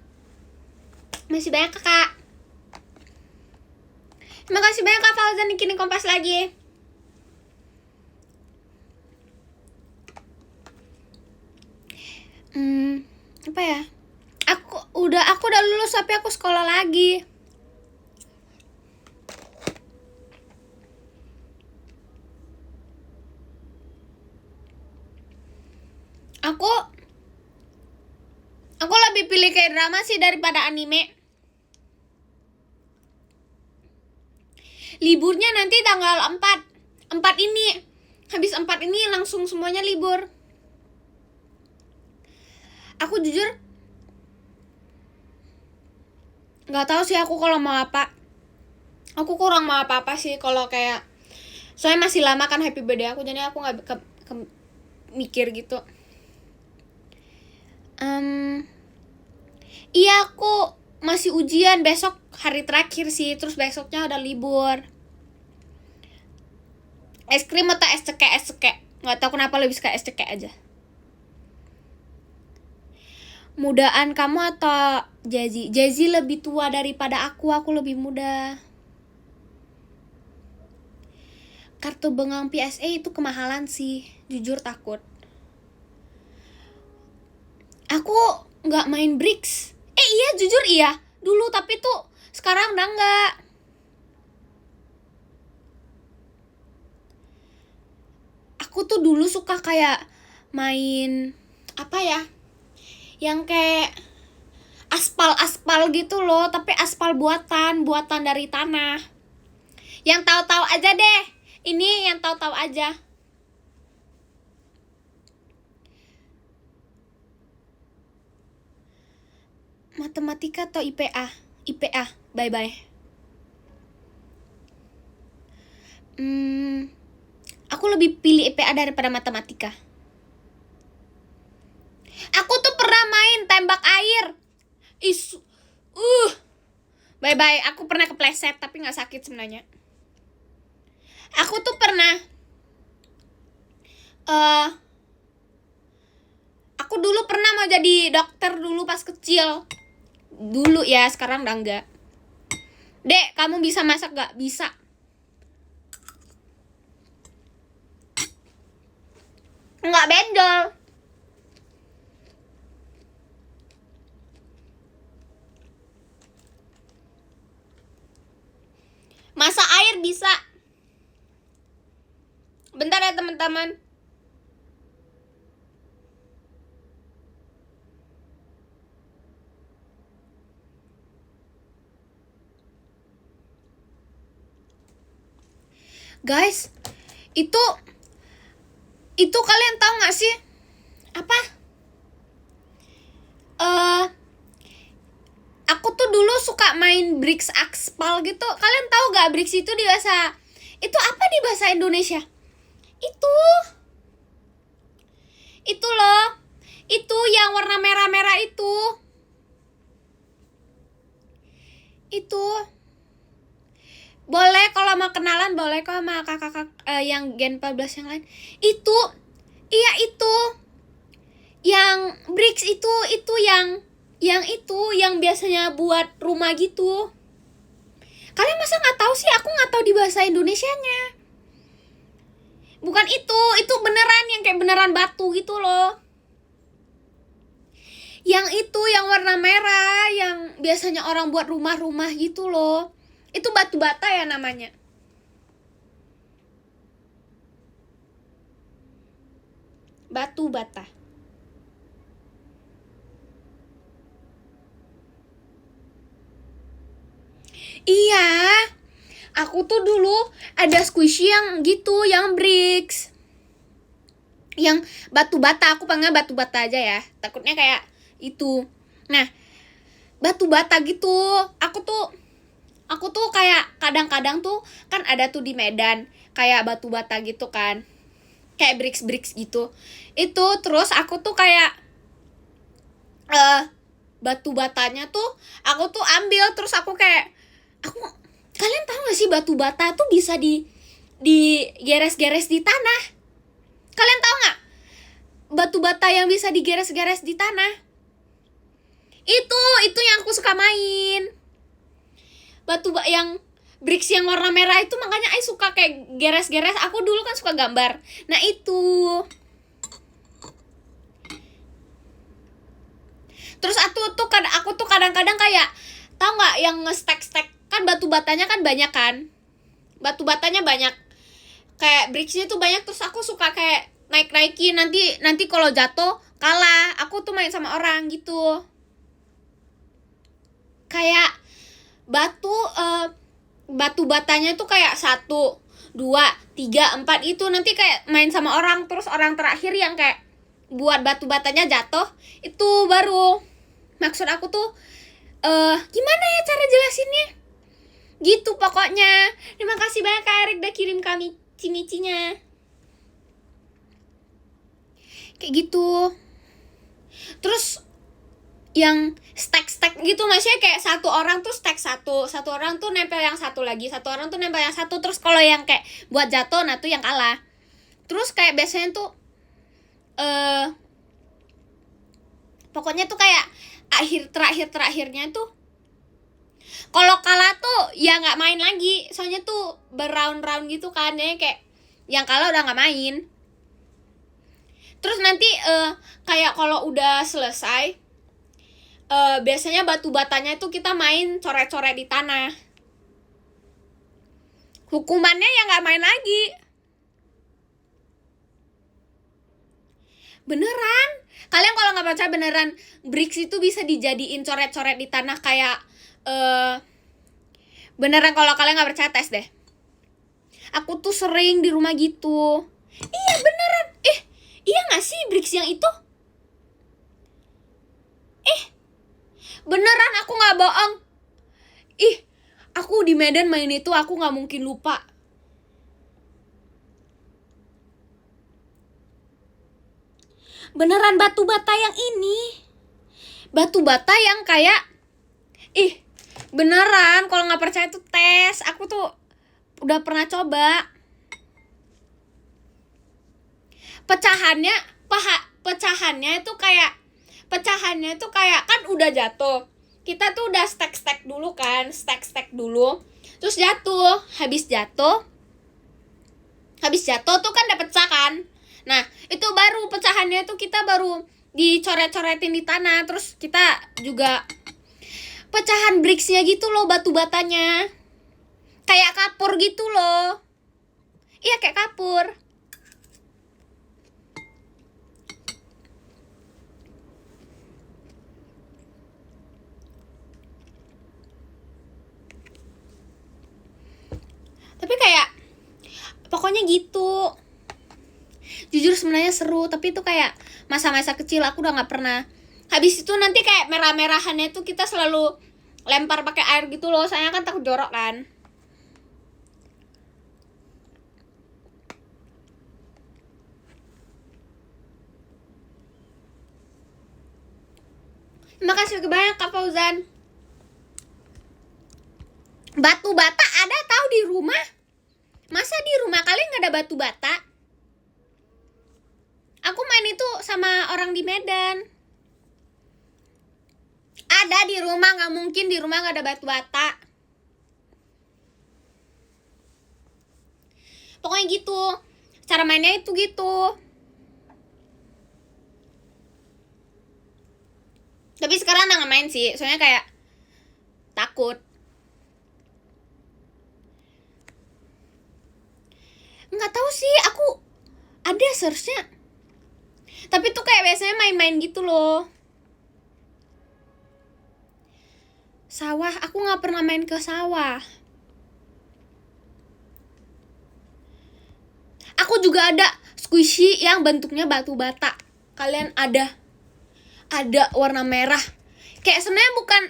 A: Masih banyak Kakak. Makasih banyak Kak Fauzan bikin Kompas lagi. Apa ya? Aku udah lulus tapi aku sekolah lagi. Aku lebih pilih kayak drama sih daripada anime. Liburnya nanti tanggal 4 ini. Habis 4 ini langsung semuanya libur. Aku jujur nggak tahu sih aku kalau mau apa. Aku kurang mau apa-apa sih kalau kayak, soalnya masih lama kan happy birthday aku, jadi aku nggak mikir gitu. Iya aku masih ujian besok, hari terakhir sih, terus besoknya udah libur. Es krim atau es cekek? Nggak tahu kenapa lebih suka es cekek aja. Mudaan kamu atau Jazzy? Jazzy lebih tua daripada aku lebih muda. Kartu bengang PSA itu kemahalan sih, jujur takut. Aku nggak main Bricks. Iya jujur iya, dulu tapi tuh sekarang udah nggak. Aku tuh dulu suka kayak main apa ya, yang kayak aspal gitu loh, tapi aspal buatan dari tanah. Yang tahu-tahu aja deh. Ini yang tahu-tahu aja. Matematika atau IPA? IPA, bye-bye. Aku lebih pilih IPA daripada matematika. Aku tuh pernah main tembak air. Bye-bye, aku pernah kepleset tapi gak sakit sebenarnya. Aku tuh pernah aku dulu pernah mau jadi dokter dulu pas kecil. Dulu ya, sekarang udah enggak. Dek, kamu bisa masak gak? Bisa. Enggak benjol. Masak air bisa. Bentar ya teman-teman. Guys, itu kalian tahu nggak sih apa? Aku tuh dulu suka main Bricks aspal gitu. Kalian tahu nggak Bricks itu di bahasa itu apa di bahasa Indonesia? Itu loh. Itu yang warna merah-merah itu. Itu. Boleh kalau mau kenalan, boleh kok sama kakak yang Gen 14 yang lain. Itu. Iya itu. Yang bricks itu yang biasanya buat rumah gitu. Kalian masa nggak tahu sih? Aku nggak tahu di bahasa Indonesianya. Bukan itu beneran yang kayak beneran batu gitu loh. Yang itu yang warna merah, yang biasanya orang buat rumah-rumah gitu loh. Itu batu bata ya namanya. Batu bata. Iya. Aku tuh dulu ada squishy yang gitu, yang bricks. Yang batu bata, aku panggil batu bata aja ya. Takutnya kayak itu. Nah, batu bata gitu. Aku tuh kayak kadang-kadang tuh kan ada tuh di Medan kayak batu bata gitu kan. Kayak bricks gitu. Itu terus aku tuh kayak batu batanya tuh aku tuh ambil terus aku kalian tahu gak sih batu bata tuh bisa di geres-geres di tanah. Kalian tahu nggak batu bata yang bisa digeres-geres di tanah? Itu yang aku suka main. Yang bricks yang warna merah itu, makanya aku suka kayak geres-geres. Aku dulu kan suka gambar. Nah itu. Terus aku tuh kadang-kadang kayak tahu nggak yang nge-stack kan batu batanya kan banyak kan. Batu batanya banyak. Kayak bricksnya tuh banyak, terus aku suka kayak naik-naikin, nanti kalau jatuh kalah. Aku tuh main sama orang gitu. Kayak batu batanya tuh kayak 1, 2, 3, 4 itu nanti kayak main sama orang, terus orang terakhir yang kayak buat batu batanya jatuh, itu baru maksud aku tuh gimana ya cara jelasinnya? Gitu pokoknya. Terima kasih banyak Kak Erik udah kirim kami cimicinya. Kayak gitu. Terus yang stack gitu, maksudnya kayak satu orang tuh stack satu orang tuh nempel yang satu lagi, satu orang tuh nempel yang satu, terus kalau yang kayak buat jatuh nah tuh yang kalah. Terus kayak biasanya tuh pokoknya tuh kayak terakhirnya tuh kalau kalah tuh ya nggak main lagi, soalnya tuh berround-round gitu kan ya, kayak yang kalah udah nggak main. Terus nanti kayak kalau udah selesai biasanya batu batanya itu kita main coret-coret di tanah. Hukumannya ya nggak main lagi. Beneran. Kalian kalau nggak percaya beneran, bricks itu bisa dijadiin coret-coret di tanah kayak beneran. Kalau kalian nggak percaya tes deh. Aku tuh sering di rumah gitu. Iya beneran. Iya nggak sih bricks yang itu? Beneran aku nggak bohong. Aku di Medan main itu aku nggak mungkin lupa. Beneran batu bata yang ini. Batu bata yang kayak beneran. Kalau nggak percaya tuh tes. Aku tuh udah pernah coba. Pecahannya itu kayak kan udah jatuh. Kita tuh udah stack dulu kan, stack dulu. Terus jatuh, habis jatuh tuh kan udah pecah kan. Nah, itu baru pecahannya tuh kita baru dicoret-coretin di tanah. Terus kita juga pecahan bricksnya gitu loh, batu batanya. Kayak kapur gitu loh. Iya kayak kapur. Tapi kayak pokoknya gitu. Jujur sebenarnya seru, tapi itu kayak masa-masa kecil aku udah nggak pernah. Habis itu nanti kayak merah-merahannya tuh kita selalu lempar pakai air gitu loh, soalnya kan takut jorok kan. Makasih banyak Kak Fauzan. Batu bata ada tahu di rumah? Masa di rumah kalian nggak ada batu bata? Aku main itu sama orang di Medan. Ada di rumah, nggak mungkin di rumah nggak ada batu bata. Pokoknya gitu. Cara mainnya itu gitu. Tapi sekarang nggak main sih, soalnya kayak takut. Nggak tahu sih, aku ada searchnya. Tapi tuh kayak biasanya main-main gitu loh. Sawah, aku nggak pernah main ke sawah. Aku juga ada squishy yang bentuknya batu bata. Kalian ada warna merah. Kayak sebenarnya bukan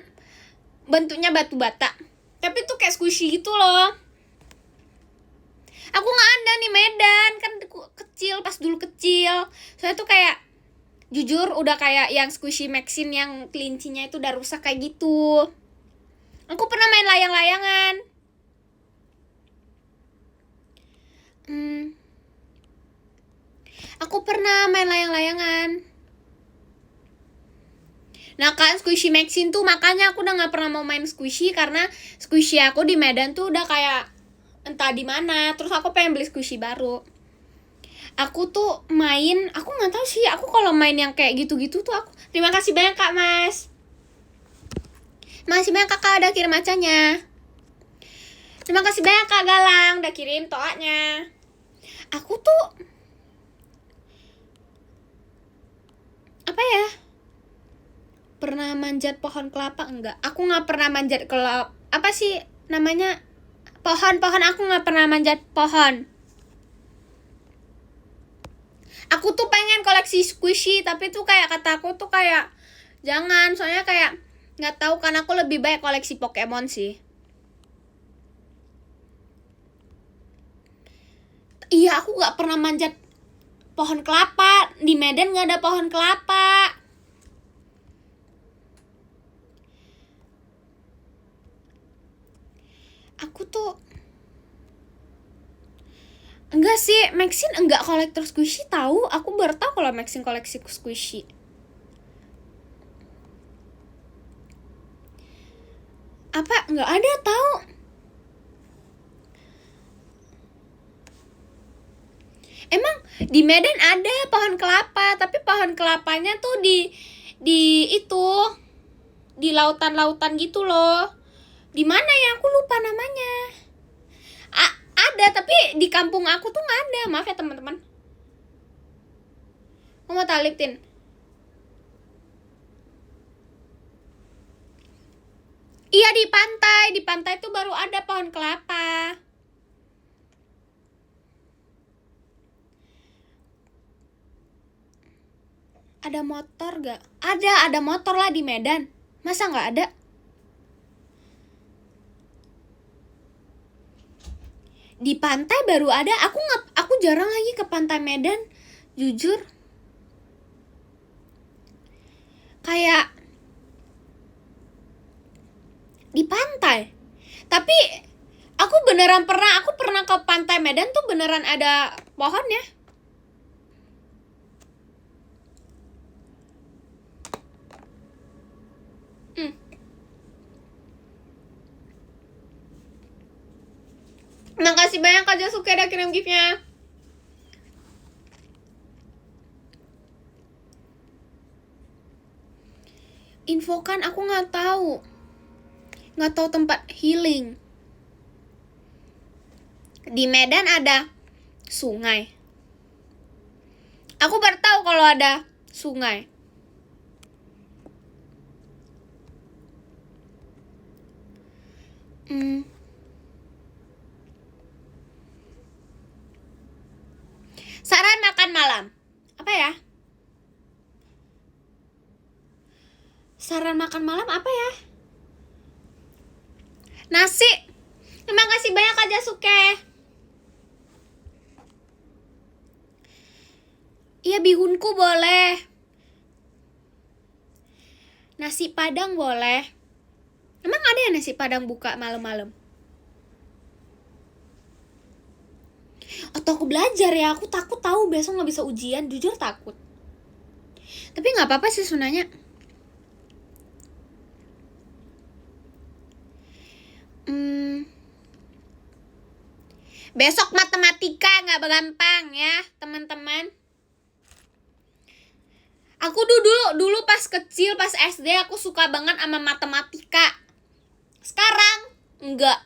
A: bentuknya batu bata, tapi tuh kayak squishy gitu loh. Aku nggak ada nih Medan, kan kecil pas dulu kecil. Soalnya tuh kayak jujur udah kayak yang squishy Maxine yang kelincinya itu udah rusak kayak gitu. Aku pernah main layang-layangan. Aku pernah main layang-layangan. Nah kan squishy Maxine tuh makanya aku udah nggak pernah mau main squishy karena squishy aku di Medan tuh udah kayak entah di mana. Terus aku pengen beli squishy baru. Aku tuh main, aku nggak tahu sih. Aku kalau main yang kayak gitu-gitu tuh aku. Terima kasih banyak Kak Mas. Terima kasih banyak Kakak udah kirim macanya. Terima kasih banyak Kak Galang udah kirim toanya. Aku tuh apa ya? Pernah manjat pohon kelapa enggak? Aku nggak pernah manjat kelapa. Apa sih namanya? Pohon aku nggak pernah manjat pohon. Aku tuh pengen koleksi squishy tapi tuh kayak kata aku tuh kayak jangan, soalnya kayak nggak tahu kan aku lebih baik koleksi Pokemon sih. Iya aku nggak pernah manjat pohon kelapa. Di Medan nggak ada pohon kelapa. Aku tuh enggak sih, Maxine enggak kolektor squishy tahu. Aku baru tahu kalau Maxine koleksi squishy. Apa enggak ada tahu? Emang di Medan ada pohon kelapa, tapi pohon kelapanya tuh di itu di lautan-lautan gitu loh. Di mana ya aku lupa namanya. Ada tapi di kampung aku tuh nggak ada. Maaf ya teman-teman. Mau talipin. Iya di pantai tuh baru ada pohon kelapa. Ada motor gak? Ada motor lah di Medan. Masa nggak ada? Di pantai baru ada. Aku jarang lagi ke pantai Medan, jujur. Kayak di pantai. Tapi aku pernah ke pantai Medan tuh beneran ada pohonnya. Makasih banyak Kak Jasuke udah kirim giftnya. Infokan, aku nggak tahu tempat healing. Di Medan ada sungai. Aku baru tahu kalau ada sungai. Saran makan malam. Apa ya? Saran makan malam apa ya? Nasi. Terima kasih banyak Kak Jasuke. Iya bihunku boleh. Nasi Padang boleh. Emang ada ya nasi Padang buka malam-malam? Atau aku belajar ya, aku takut tahu besok nggak bisa ujian, jujur takut. Tapi nggak apa-apa sih sebenarnya. Besok matematika nggak gampang ya teman-teman. Aku dulu pas kecil, pas SD aku suka banget sama matematika. Sekarang enggak.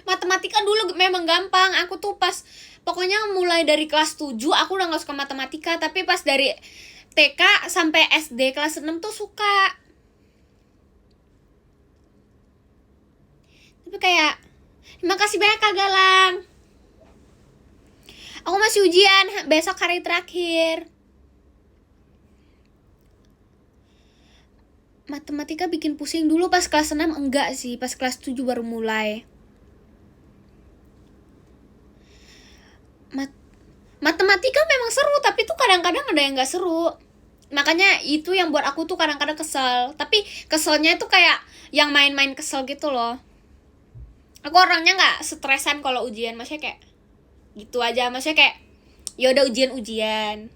A: Matematika dulu memang gampang. Aku tuh pas pokoknya mulai dari kelas 7 aku udah gak suka matematika. Tapi pas dari TK sampai SD kelas 6 tuh suka. Tapi kayak, terima kasih banyak Kak Galang. Aku masih ujian, besok hari terakhir. Matematika bikin pusing dulu pas kelas 6 enggak sih, pas kelas 7 baru mulai. Matematika memang seru, tapi tuh kadang-kadang ada yang gak seru. Makanya itu yang buat aku tuh kadang-kadang kesel. Tapi keselnya tuh kayak yang main-main kesel gitu loh. Aku orangnya gak stresan kalau ujian, maksudnya kayak gitu aja, maksudnya kayak ya udah ujian.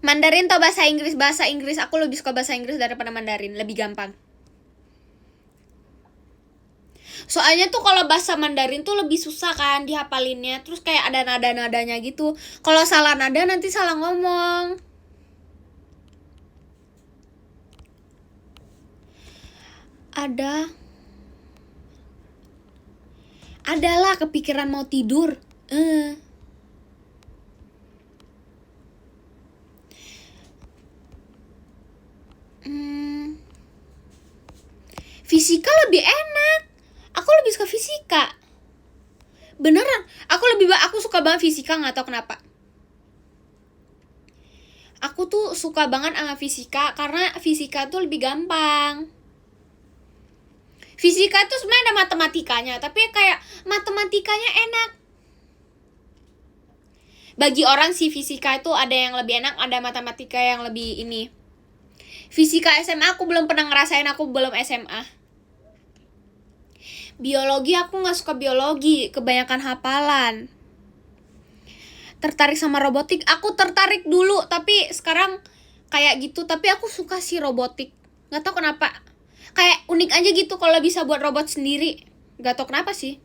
A: Mandarin atau bahasa Inggris? Bahasa Inggris, aku lebih suka bahasa Inggris daripada Mandarin, lebih gampang. Soalnya tuh kalau bahasa Mandarin tuh lebih susah kan dihapalinnya, terus kayak ada nada-nadanya gitu. Kalau salah nada nanti salah ngomong. Adalah kepikiran mau tidur. Fisika lebih enak. Aku lebih suka fisika. Beneran, aku suka banget fisika, nggak tahu kenapa. Aku tuh suka banget sama fisika karena fisika tuh lebih gampang. Fisika tuh sebenarnya ada matematikanya, tapi kayak matematikanya enak. Bagi orang sih fisika itu ada yang lebih enak, ada matematika yang lebih ini. Fisika SMA aku belum pernah ngerasain, aku belum SMA. Biologi aku nggak suka biologi, kebanyakan hafalan. Tertarik sama robotik, aku tertarik dulu, tapi sekarang kayak gitu. Tapi aku suka sih robotik, nggak tahu kenapa. Kayak unik aja gitu kalau bisa buat robot sendiri. Nggak tahu kenapa sih.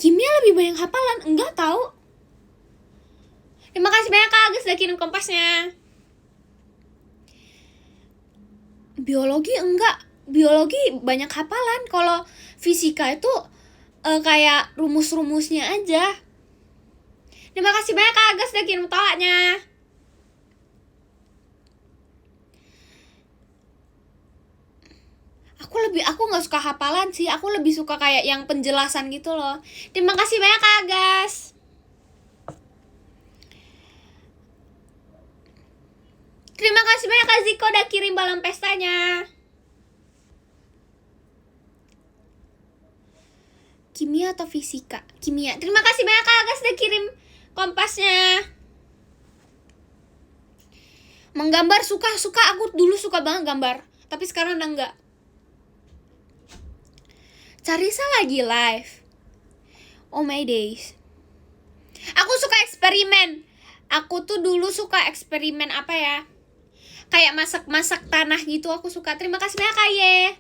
A: Kimia lebih banyak hafalan, enggak tahu. Terima kasih banyak Kak Agus udah kirim kompasnya. Biologi enggak, biologi banyak hafalan. Kalau fisika itu kayak rumus-rumusnya aja. Terima kasih banyak Kak Agus udah kirim tolaknya. Aku nggak suka hafalan sih, aku lebih suka kayak yang penjelasan gitu loh. Terima kasih banyak Kak Agus. Terima kasih banyak Kak Ziko udah kirim balon pestanya. Kimia atau fisika? Kimia. Terima kasih banyak Kak Agus udah kirim kompasnya. Menggambar suka, aku dulu suka banget gambar, tapi sekarang udah enggak. Carissa lagi live. Oh my days. Aku suka eksperimen. Aku tuh dulu suka eksperimen apa ya? Kayak masak-masak tanah gitu aku suka. Terima kasih banyak Kaye.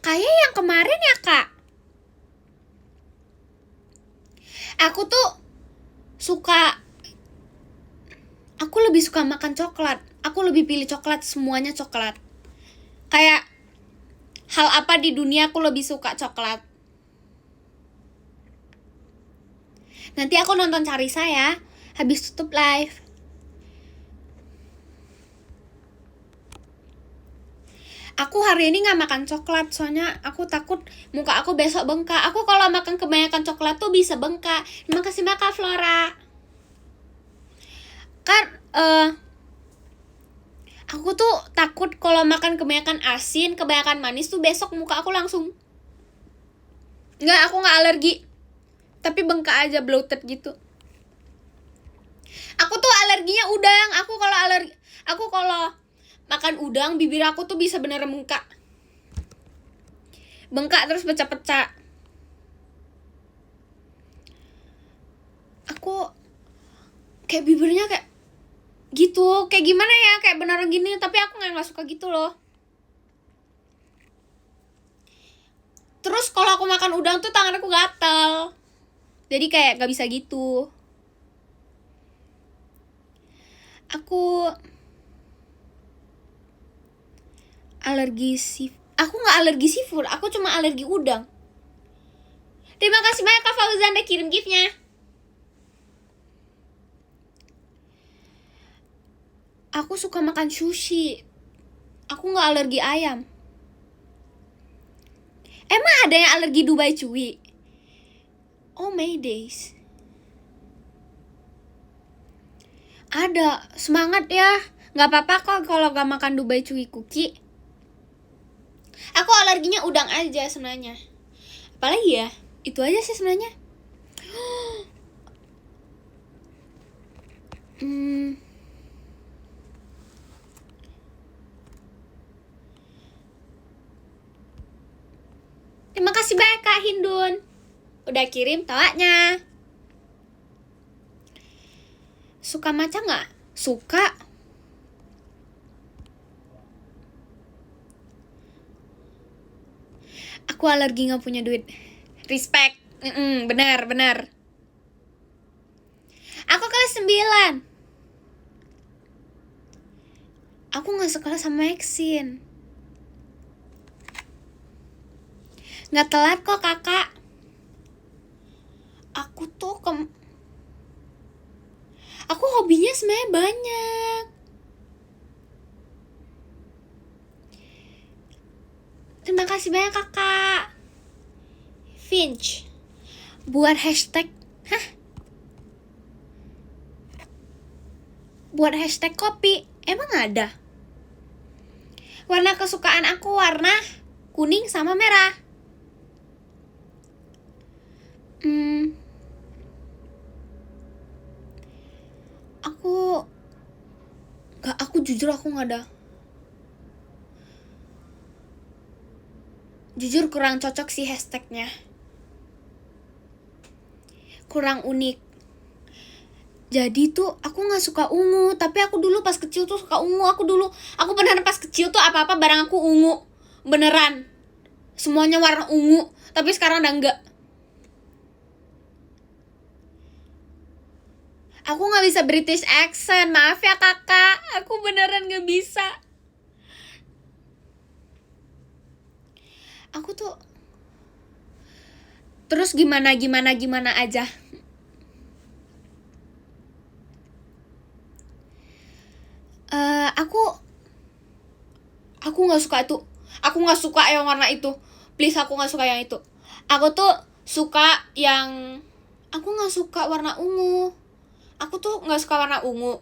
A: Kaye yang kemarin ya Kak. Aku tuh suka. Aku lebih suka makan coklat. Aku lebih pilih coklat, semuanya coklat. Kayak hal apa di dunia aku lebih suka coklat. Nanti aku nonton Carissa ya, habis tutup live. Aku hari ini gak makan coklat, soalnya aku takut muka aku besok bengkak. Aku kalau makan kebanyakan coklat tuh bisa bengkak. Terima kasih banyak Kak Flora. Kan, aku tuh takut kalau makan kebanyakan asin, kebanyakan manis tuh besok muka aku langsung Nggak, aku nggak alergi. Tapi bengkak aja, bloated gitu. Aku tuh alerginya udang. Aku kalau makan udang, bibir aku tuh bisa beneran bengkak. Bengkak terus pecah-pecah. Aku kayak bibirnya kayak gitu, kayak gimana ya, kayak beneran gini, tapi aku nggak suka gitu loh. Terus kalau aku makan udang tuh tangan aku gatel, jadi kayak nggak bisa gitu. Aku nggak alergi seafood, aku cuma alergi udang. Terima kasih banyak Kak Fauzan udah kirim giftnya. Aku suka makan sushi. Aku nggak alergi ayam. Emang ada yang alergi Dubai Cuy? Oh my days. Ada, semangat ya. Nggak apa-apa kok kalau nggak makan Dubai Cuy cookie. Aku alerginya udang aja sebenarnya. Apalagi ya, itu aja sih sebenarnya. Terima kasih banyak Kak Hindun udah kirim tawanya. Suka matcha nggak? Suka. Aku alergi nggak punya duit. Respect. Benar. Aku kelas 9. Aku nggak sekolah sama Maxine. Nggak telat kok kakak. Aku hobinya sebenarnya banyak. Terima kasih banyak kakak. Finch buat hashtag. Buat hashtag kopi. Emang ada? Warna kesukaan aku warna kuning sama merah. Aku jujur aku nggak ada. Jujur kurang cocok sih hashtagnya. Kurang unik. Jadi tuh aku nggak suka ungu, tapi aku dulu pas kecil tuh suka ungu. Aku beneran pas kecil tuh apa-apa barang aku ungu. Beneran. Semuanya warna ungu, tapi sekarang udah enggak. Aku nggak bisa British accent, maaf ya kakak. Aku beneran nggak bisa. Aku tuh terus gimana aja. Aku nggak suka itu. Aku nggak suka yang warna itu. Please, aku nggak suka yang itu. Aku tuh suka yang. Aku nggak suka warna ungu. Aku tuh nggak suka warna ungu.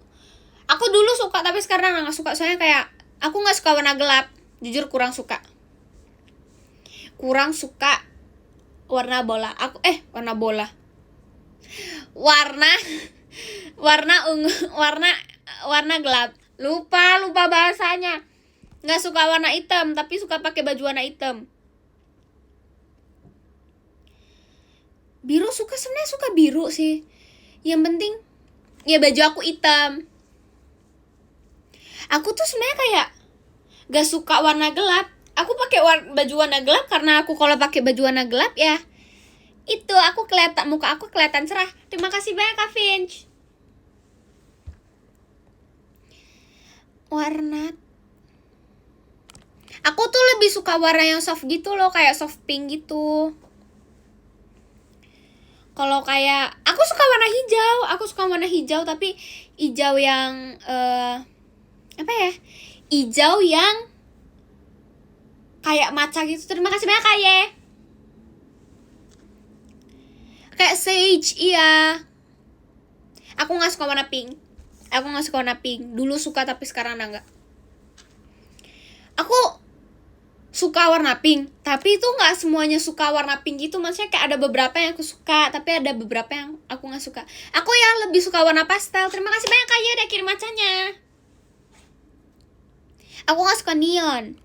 A: Aku dulu suka tapi sekarang nggak suka. Soalnya kayak aku nggak suka warna gelap. Jujur kurang suka. Warna bola. Warna bola. Warna ungu, warna gelap. Lupa bahasanya. Nggak suka warna hitam, tapi suka pakai baju warna hitam. Biru sebenarnya suka biru sih. Yang penting ya baju aku hitam. Aku tuh sebenarnya kayak nggak suka warna gelap. Aku pakai baju warna gelap karena aku kalau pakai baju warna gelap ya itu muka aku kelihatan cerah. Terima kasih banyak Kak Finch. Warna aku tuh lebih suka warna yang soft gitu loh, kayak soft pink gitu. Kalau kayak aku suka warna hijau tapi hijau yang hijau yang kayak matcha gitu. Terima kasih banyak Kak Ye. Kayak sage, iya. Aku nggak suka warna pink. Dulu suka tapi sekarang udah nggak. Aku suka warna pink, tapi itu nggak semuanya suka warna pink gitu. Maksudnya kayak ada beberapa yang aku suka, tapi ada beberapa yang aku nggak suka. Aku ya lebih suka warna pastel. Terima kasih banyak Kak ya udah kirim macanya. Aku nggak suka neon.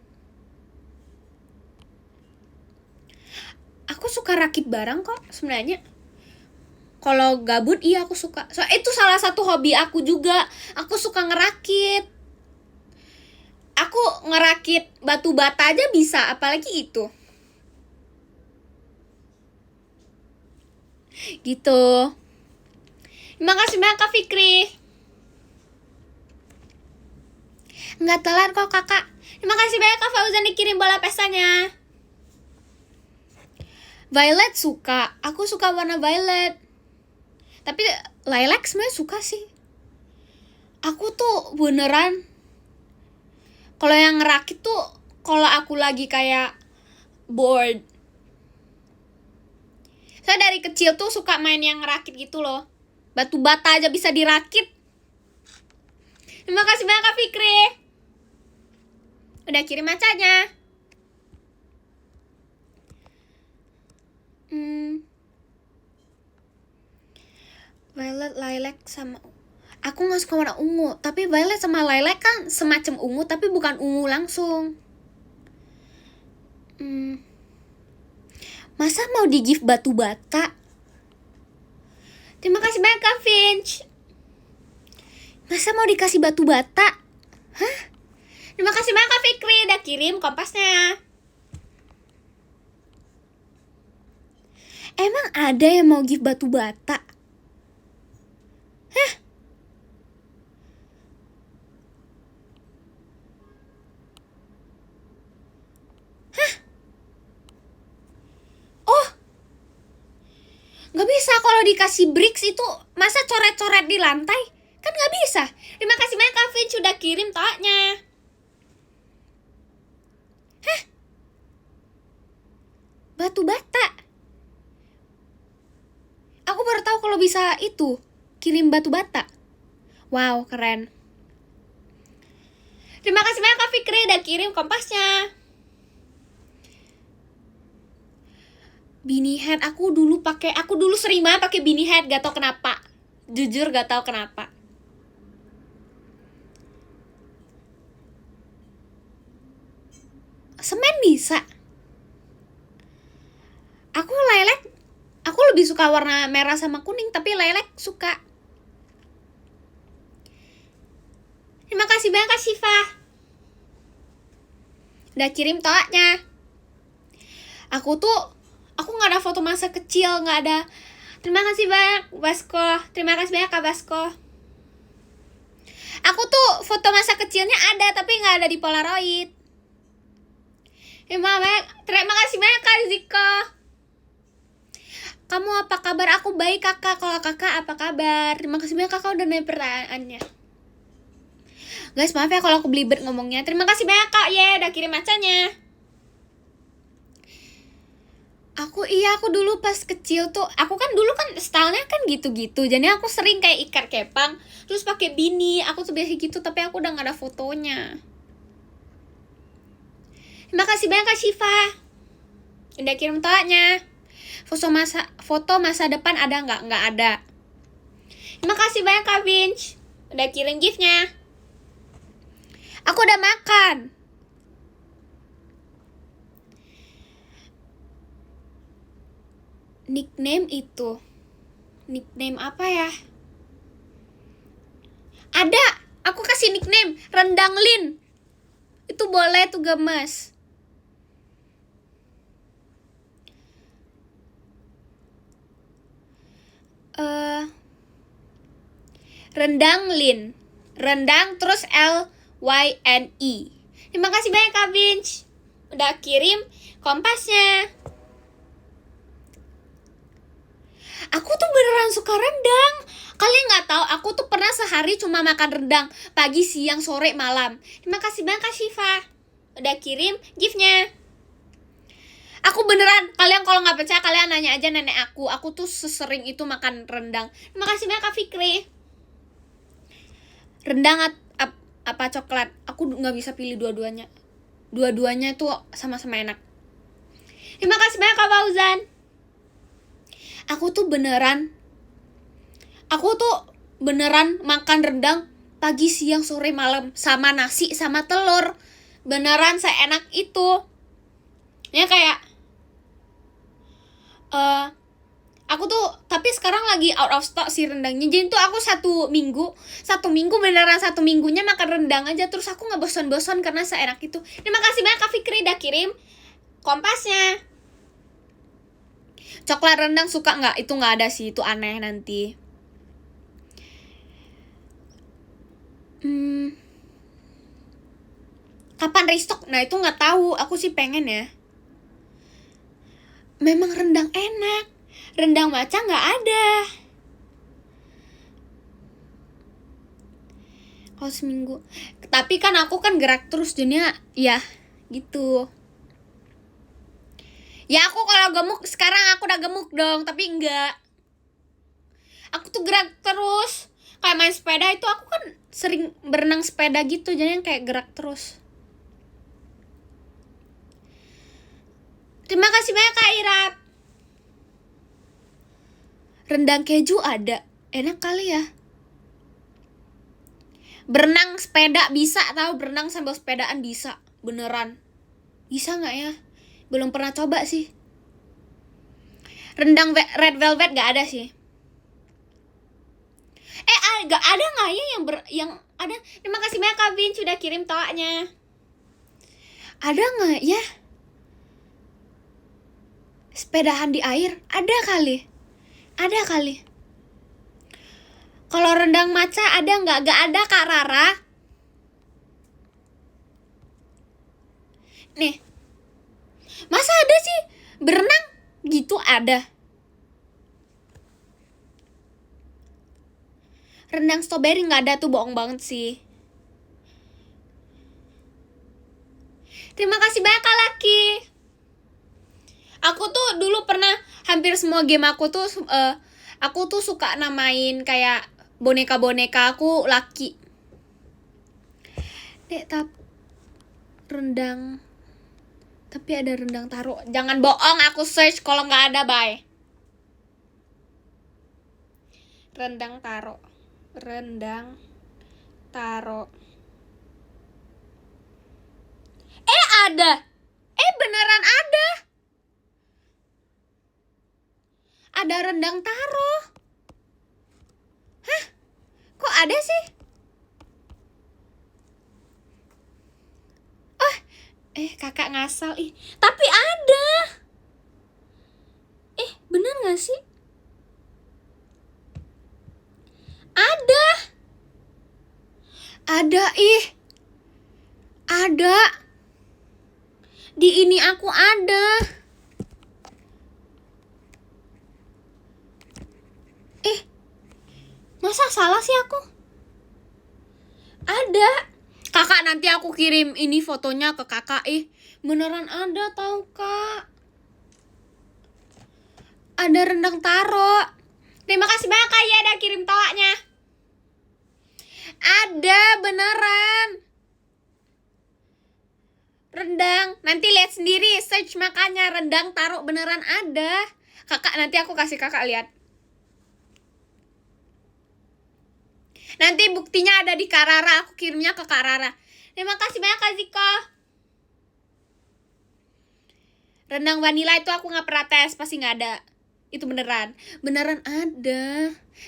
A: Aku suka rakit barang kok sebenarnya. Kalau gabut iya aku suka. So itu salah satu hobi aku juga. Aku suka ngerakit. Aku ngerakit batu bata aja bisa, apalagi itu. Gitu. Terima kasih banyak Kak Fikri. Nggak telat kok kakak. Terima kasih banyak Kak Fauzan dikirim bola pestanya. Violet suka. Aku suka warna violet. Tapi lilac sebenarnya suka sih. Aku tuh beneran kalau yang ngerakit tuh kalau aku lagi kayak bored. Saya dari kecil tuh suka main yang ngerakit gitu loh. Batu bata aja bisa dirakit. Terima kasih banyak Kak Fikri. Udah kirim macanya. Violet, lilac sama aku nggak suka warna ungu, tapi violet sama lilac kan semacam ungu tapi bukan ungu langsung. Masa mau di gift batu bata? Terima kasih banyak Kak Finch. Masa mau dikasih batu bata? Hah? Terima kasih banyak Kak Fikri udah kirim kompasnya. Emang ada yang mau gift batu bata? Hah? Gak bisa kalau dikasih bricks itu. Masa coret-coret di lantai? Kan gak bisa. Terima kasih banyak Kak Finch sudah kirim toanya. Hah? Batu bata? Aku baru tahu kalau bisa itu kirim batu bata. Wow, keren. Terima kasih banyak Kak Fikri udah kirim kompasnya. Beanie hat aku dulu sering banget pakai beanie hat, gak tau kenapa. Jujur gak tau kenapa. Semen bisa. Aku lilac, aku lebih suka warna merah sama kuning, tapi lilac suka. Terima kasih banyak Kak Siva udah kirim toanya. Aku nggak ada foto masa kecil, nggak ada. Terima kasih banyak Basko. Terima kasih banyak Kak Basko. Aku tuh foto masa kecilnya ada tapi nggak ada di Polaroid. Terima kasih banyak Kak Ziko. Kamu apa kabar? Aku baik kakak. Kalau kakak apa kabar? Terima kasih banyak kakak udah nanya pertanyaannya. Guys maaf ya kalau aku belibet ngomongnya. Terima kasih banyak Kak udah kirim macanya. Aku dulu pas kecil tuh, aku kan dulu kan stylenya kan gitu-gitu. Jadi aku sering kayak ikat kepang, terus pakai beanie. Aku tuh biasa gitu, tapi aku udah gak ada fotonya. Terima kasih banyak Kak Syifa udah kirim toanya. Foto masa depan ada nggak? Nggak ada. Terima kasih banyak Kak Vince udah kirim giftnya. Aku udah makan. Nickname apa ya? Ada, aku kasih nickname Rendang Lin. Itu boleh tuh gemes. Rendang Lin. Rendang terus LYNE. Terima kasih banyak Kak Vince udah kirim kompasnya. Aku tuh beneran suka rendang. Kalian nggak tahu, aku tuh pernah sehari cuma makan rendang pagi, siang, sore, malam. Terima kasih banyak Kak Syifa udah kirim giftnya. Aku beneran, kalian kalau nggak percaya kalian nanya aja nenek aku. Aku tuh sesering itu makan rendang. Terima kasih banyak Kak Fikri. Rendang apa coklat? Aku nggak bisa pilih dua-duanya. Dua-duanya tuh sama-sama enak. Terima kasih banyak Kak Fauzan. Aku tuh beneran makan rendang pagi, siang, sore, malam, sama nasi, sama telur. Beneran seenak itu. Ya kayak aku tuh, tapi sekarang lagi out of stock si rendangnya. Jadi tuh aku satu minggu beneran 1 minggunya makan rendang aja. Terus aku gak bosan-bosan karena seenak itu. Terima kasih banyak Kak Fikri udah kirim kompasnya. Coklat rendang suka gak? Itu gak ada sih, itu aneh nanti. Kapan restock? Nah itu gak tahu. Aku sih pengen ya. Memang rendang enak. Rendang maca gak ada. Kalau seminggu. Tapi kan aku kan gerak terus, jadinya ya gitu. Ya aku kalau gemuk, sekarang aku udah gemuk dong. Tapi enggak. Aku tuh gerak terus. Kayak main sepeda itu, aku kan sering berenang sepeda gitu. Jadinya kayak gerak terus. Terima kasih banyak Kak Irap. Rendang keju ada. Enak kali ya. Berenang sepeda bisa, tahu, berenang sambil sepedaan bisa. Beneran. Bisa gak ya? Belum pernah coba sih. Rendang red velvet gak ada sih. Gak ada gak ya yang ada? Terima kasih banyak Kak Vin sudah kirim toanya. Ada gak ya? Sepedahan di air? Ada kali. Kalau rendang maca ada nggak? Gak ada Kak Rara. Nih, masa ada sih berenang gitu ada? Rendang strawberry nggak ada tuh, bohong banget sih. Terima kasih banyak Kak Laki. Aku tuh dulu pernah hampir semua game aku tuh suka namain kayak boneka-boneka aku Laki. Rendang. Tapi ada rendang taro. Jangan bohong, aku search kalau nggak ada, bye. Rendang taro. Ada. Beneran ada. Ada rendang taro. Hah? Kok ada sih? Kakak ngasal ih. Tapi ada. Bener gak sih? Ada. Ada ih. Ada. Di ini aku ada. Masa salah sih aku? Ada. Kakak nanti aku kirim ini fotonya ke kakak. Beneran ada tau Kak. Ada rendang taro. Terima kasih banyak Kak ya udah kirim toanya. Ada beneran. Rendang. Nanti lihat sendiri, search makanya rendang taro beneran ada. Kakak nanti aku kasih kakak lihat. Nanti buktinya ada di Kak Rara, aku kirimnya ke Kak Rara. Terima kasih banyak Kak Ziko. Rendang vanila itu aku gak pernah tes, pasti gak ada. Itu beneran ada.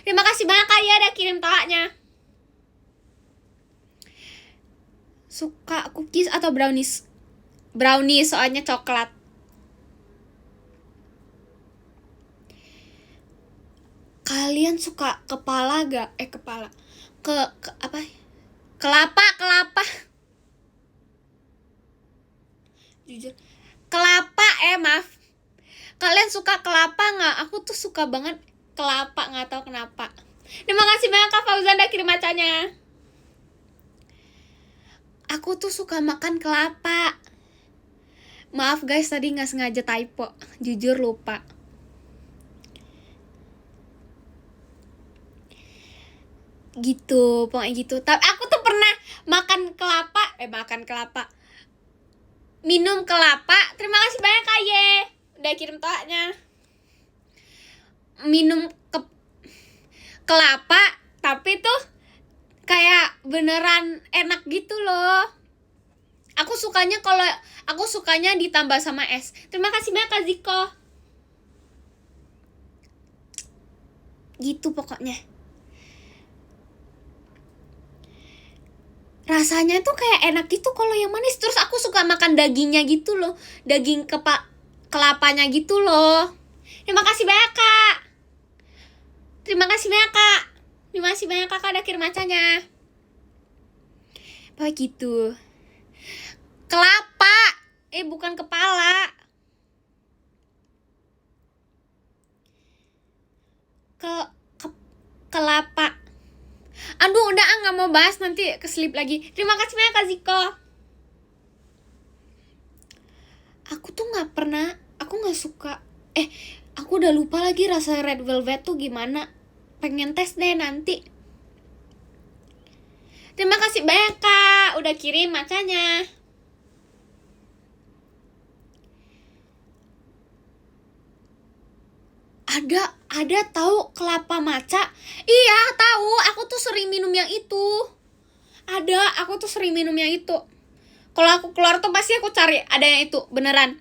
A: Terima kasih banyak Kak ya udah kirim toanya. Suka cookies atau brownies? Brownies soalnya coklat. Kalian suka kepala gak? Kepala apa? Kelapa. Jujur, kelapa maaf. Kalian suka kelapa gak? Aku tuh suka banget kelapa, gak tahu kenapa. Terima kasih banyak Kak Fauzan udah kirim macanya. Aku tuh suka makan kelapa. Maaf guys, tadi gak sengaja typo. Jujur lupa. Gitu, pokoknya gitu. Tapi aku tuh pernah makan kelapa. minum kelapa. Terima kasih banyak Kak Ye, udah kirim toaknya. Minum kelapa, tapi tuh kayak beneran enak gitu loh. Aku sukanya ditambah sama es. Terima kasih banyak Kak Ziko. Gitu pokoknya. Rasanya tuh kayak enak gitu kalau yang manis. Terus aku suka makan dagingnya gitu loh. Daging kelapanya gitu loh. Terima kasih banyak Kak. Terima kasih banyak Kak. Terima kasih banyak Kakak udah kirim macanya. Apa gitu. Kelapa. Bukan kepala. Kelapa. Aduh udah gak mau bahas, nanti keselip lagi. Terima kasih banyak Kak Ziko. Aku tuh aku gak suka. Aku udah lupa lagi rasa red velvet tuh gimana. Pengen tes deh nanti. Terima kasih banyak Kak udah kirim macanya. Ada tahu kelapa matcha? Iya tahu, aku tuh sering minum yang itu. Aku tuh sering minum yang itu. Kalau aku keluar tuh pasti aku cari ada yang itu, beneran.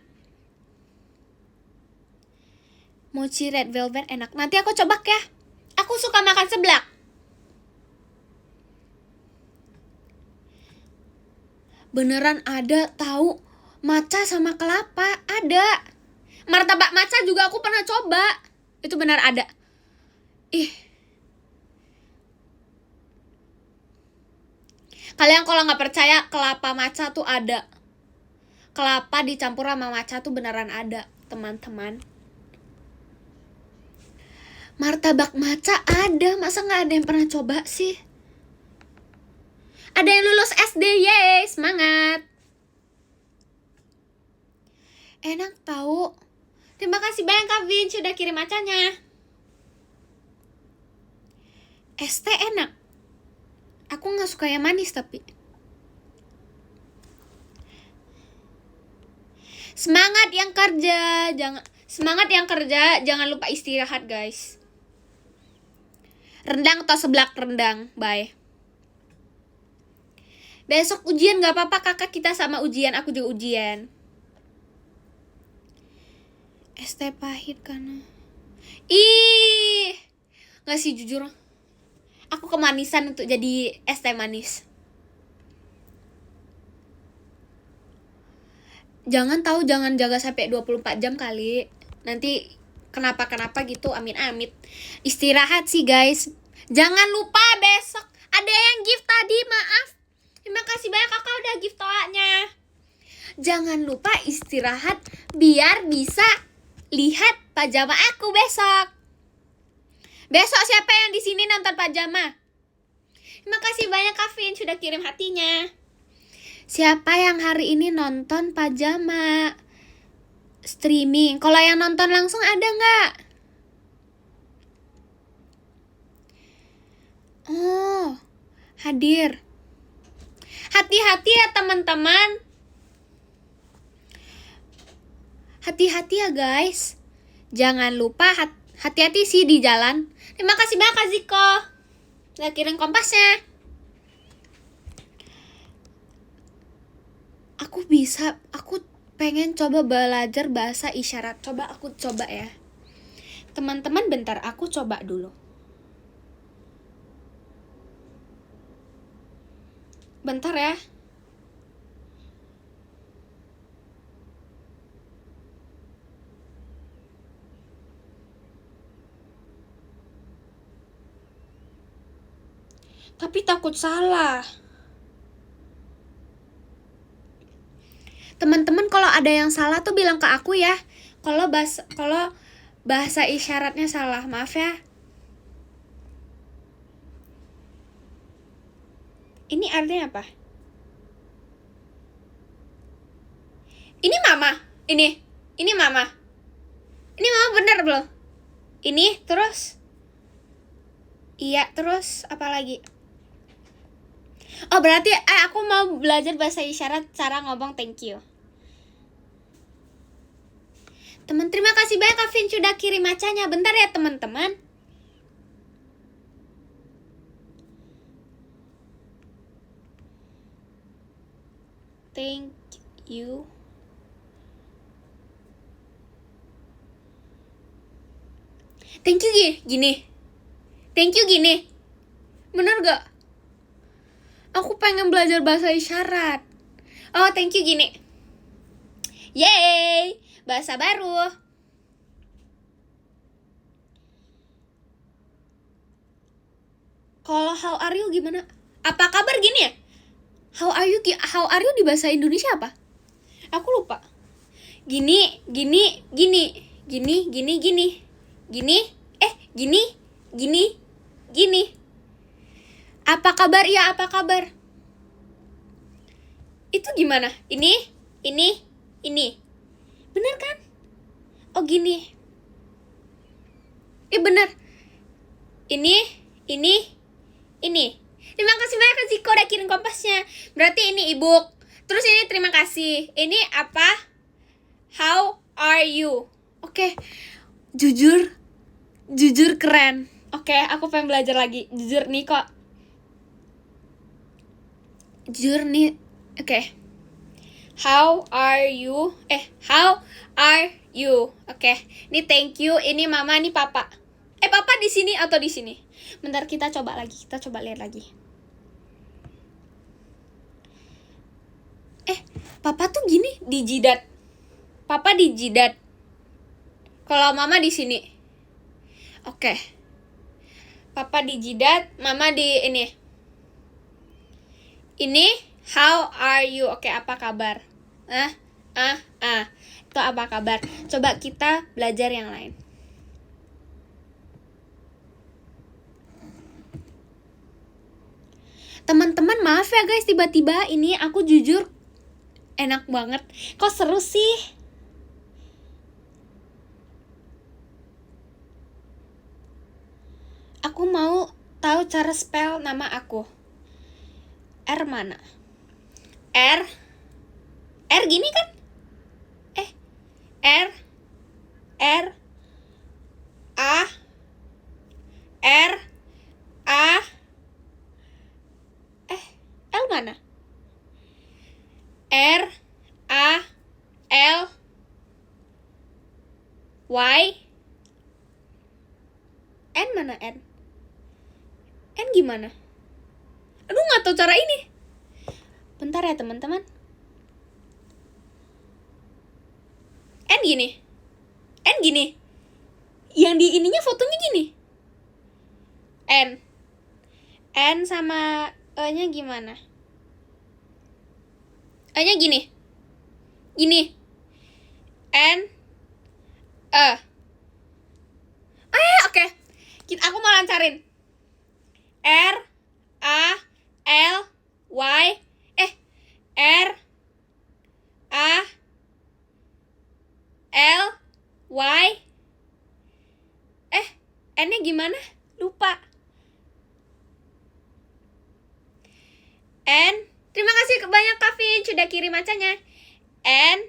A: Mochi red velvet enak. Nanti aku coba ya. Aku suka makan seblak. Beneran ada tahu, matcha sama kelapa ada. Martabak matcha juga aku pernah coba. Itu benar ada. Kalian kalau nggak percaya, kelapa matcha tuh ada. Kelapa dicampur sama matcha tuh beneran ada, teman-teman. Martabak matcha ada, masa nggak ada yang pernah coba sih? Ada yang lulus SD, yeay, semangat. Enak tahu. Terima kasih banyak Kak Vin sudah kirim macanya. Es teh enak. Aku nggak suka yang manis tapi. Semangat yang kerja, jangan lupa istirahat guys. Rendang atau seblak rendang, bye. Besok ujian nggak apa-apa kakak, kita sama ujian, aku juga ujian. Es teh pahit karena nggak sih jujur, aku kemanisan untuk jadi es teh manis. Jangan jaga sampai 24 jam kali. Nanti kenapa gitu, amit-amit. Istirahat sih guys. Jangan lupa besok ada yang gift tadi, maaf. Terima kasih banyak kakak udah gift toanya. Jangan lupa istirahat biar bisa lihat pajama aku besok. Besok siapa yang di sini nonton pajama? Terima kasih banyak Kak Vin sudah kirim hatinya. Siapa yang hari ini nonton pajama streaming? Kalau yang nonton langsung ada nggak? Oh, hadir. Hati-hati ya teman-teman. Hati-hati ya guys. Jangan lupa hati-hati sih di jalan. Terima kasih banyak Kak Ziko udah kirim kompasnya. Aku pengen coba belajar bahasa isyarat. Coba aku coba ya. Teman-teman bentar, aku coba dulu. Bentar ya. Tapi takut salah. Teman-teman kalau ada yang salah tuh bilang ke aku ya. Kalau bahasa isyaratnya salah, maaf ya. Ini artinya apa? Ini mama. Ini mama. Ini mama bener belum? Ini terus. Iya, terus apa lagi? Oh berarti aku mau belajar bahasa isyarat cara ngomong thank you. Terima kasih banyak Kak Vin sudah kirim macanya. Bentar ya teman-teman. Thank you. Thank you gini. Thank you gini. Bener gak? Aku pengen belajar bahasa isyarat. Oh, thank you gini. Yeay, bahasa baru. Kalau how are you gimana? Apa kabar gini ya? How are you di bahasa Indonesia apa? Aku lupa. Gini. Apa kabar? Ya, apa kabar? Itu gimana? Ini. Bener kan? Oh, gini. Bener. Ini. Terima kasih banyak Ziko udah kirim kompasnya. Berarti ini ebook. Terus ini terima kasih. Ini apa? How are you? Oke. Jujur keren. Oke, aku pengen belajar lagi. Jujur nih kok. Jujur nih. Oke. How are you? How are you? Oke. Ini thank you. Ini mama, ini papa. Papa di sini atau di sini? Bentar, kita coba lagi. Kita coba lihat lagi. Papa tuh gini di jidat. Papa di jidat. Kalau mama di sini. Oke. Papa di jidat, mama di ini. Ini how are you? Oke, apa kabar? Itu apa kabar? Coba kita belajar yang lain. Teman-teman, maaf ya guys, tiba-tiba ini aku jujur enak banget. Kok seru sih? Aku mau tahu cara spell nama aku. R mana? R gini kan? R A L mana? R A L Y N mana N? N gimana? Aduh, nggak tahu cara ini. Bentar ya teman-teman. N gini. Yang di ininya fotonya gini. N sama E-nya gimana? E-nya gini. N E. Oke. Aku mau lancarin. R A L Y R A L Y N-nya gimana? Lupa. N. Terima kasih banyak Kak Vin sudah kirim macanya. N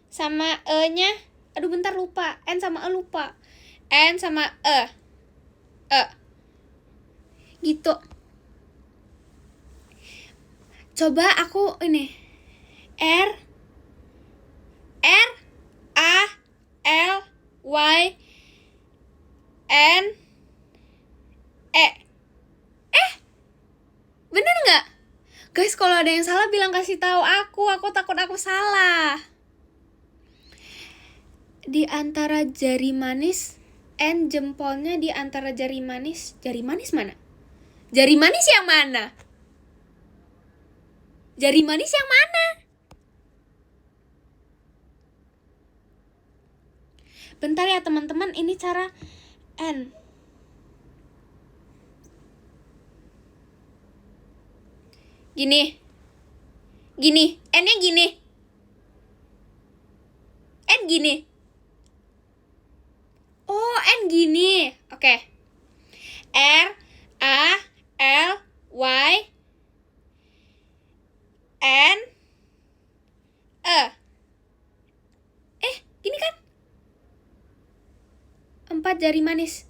A: sama E-nya. Aduh, bentar, lupa. N sama E lupa. N sama E. Gitu. Coba aku ini. R A L Y N E. Bener nggak? Guys, kalau ada yang salah bilang, kasih tahu aku takut aku salah. Di antara jari manis, N jempolnya di antara jari manis. Jari manis mana? Jari manis yang mana? Jari manis yang mana? Bentar ya teman-teman, ini cara N. Gini. N-nya gini. N gini. Oh, N gini. Oke. R A L Y N E. 4 jari manis.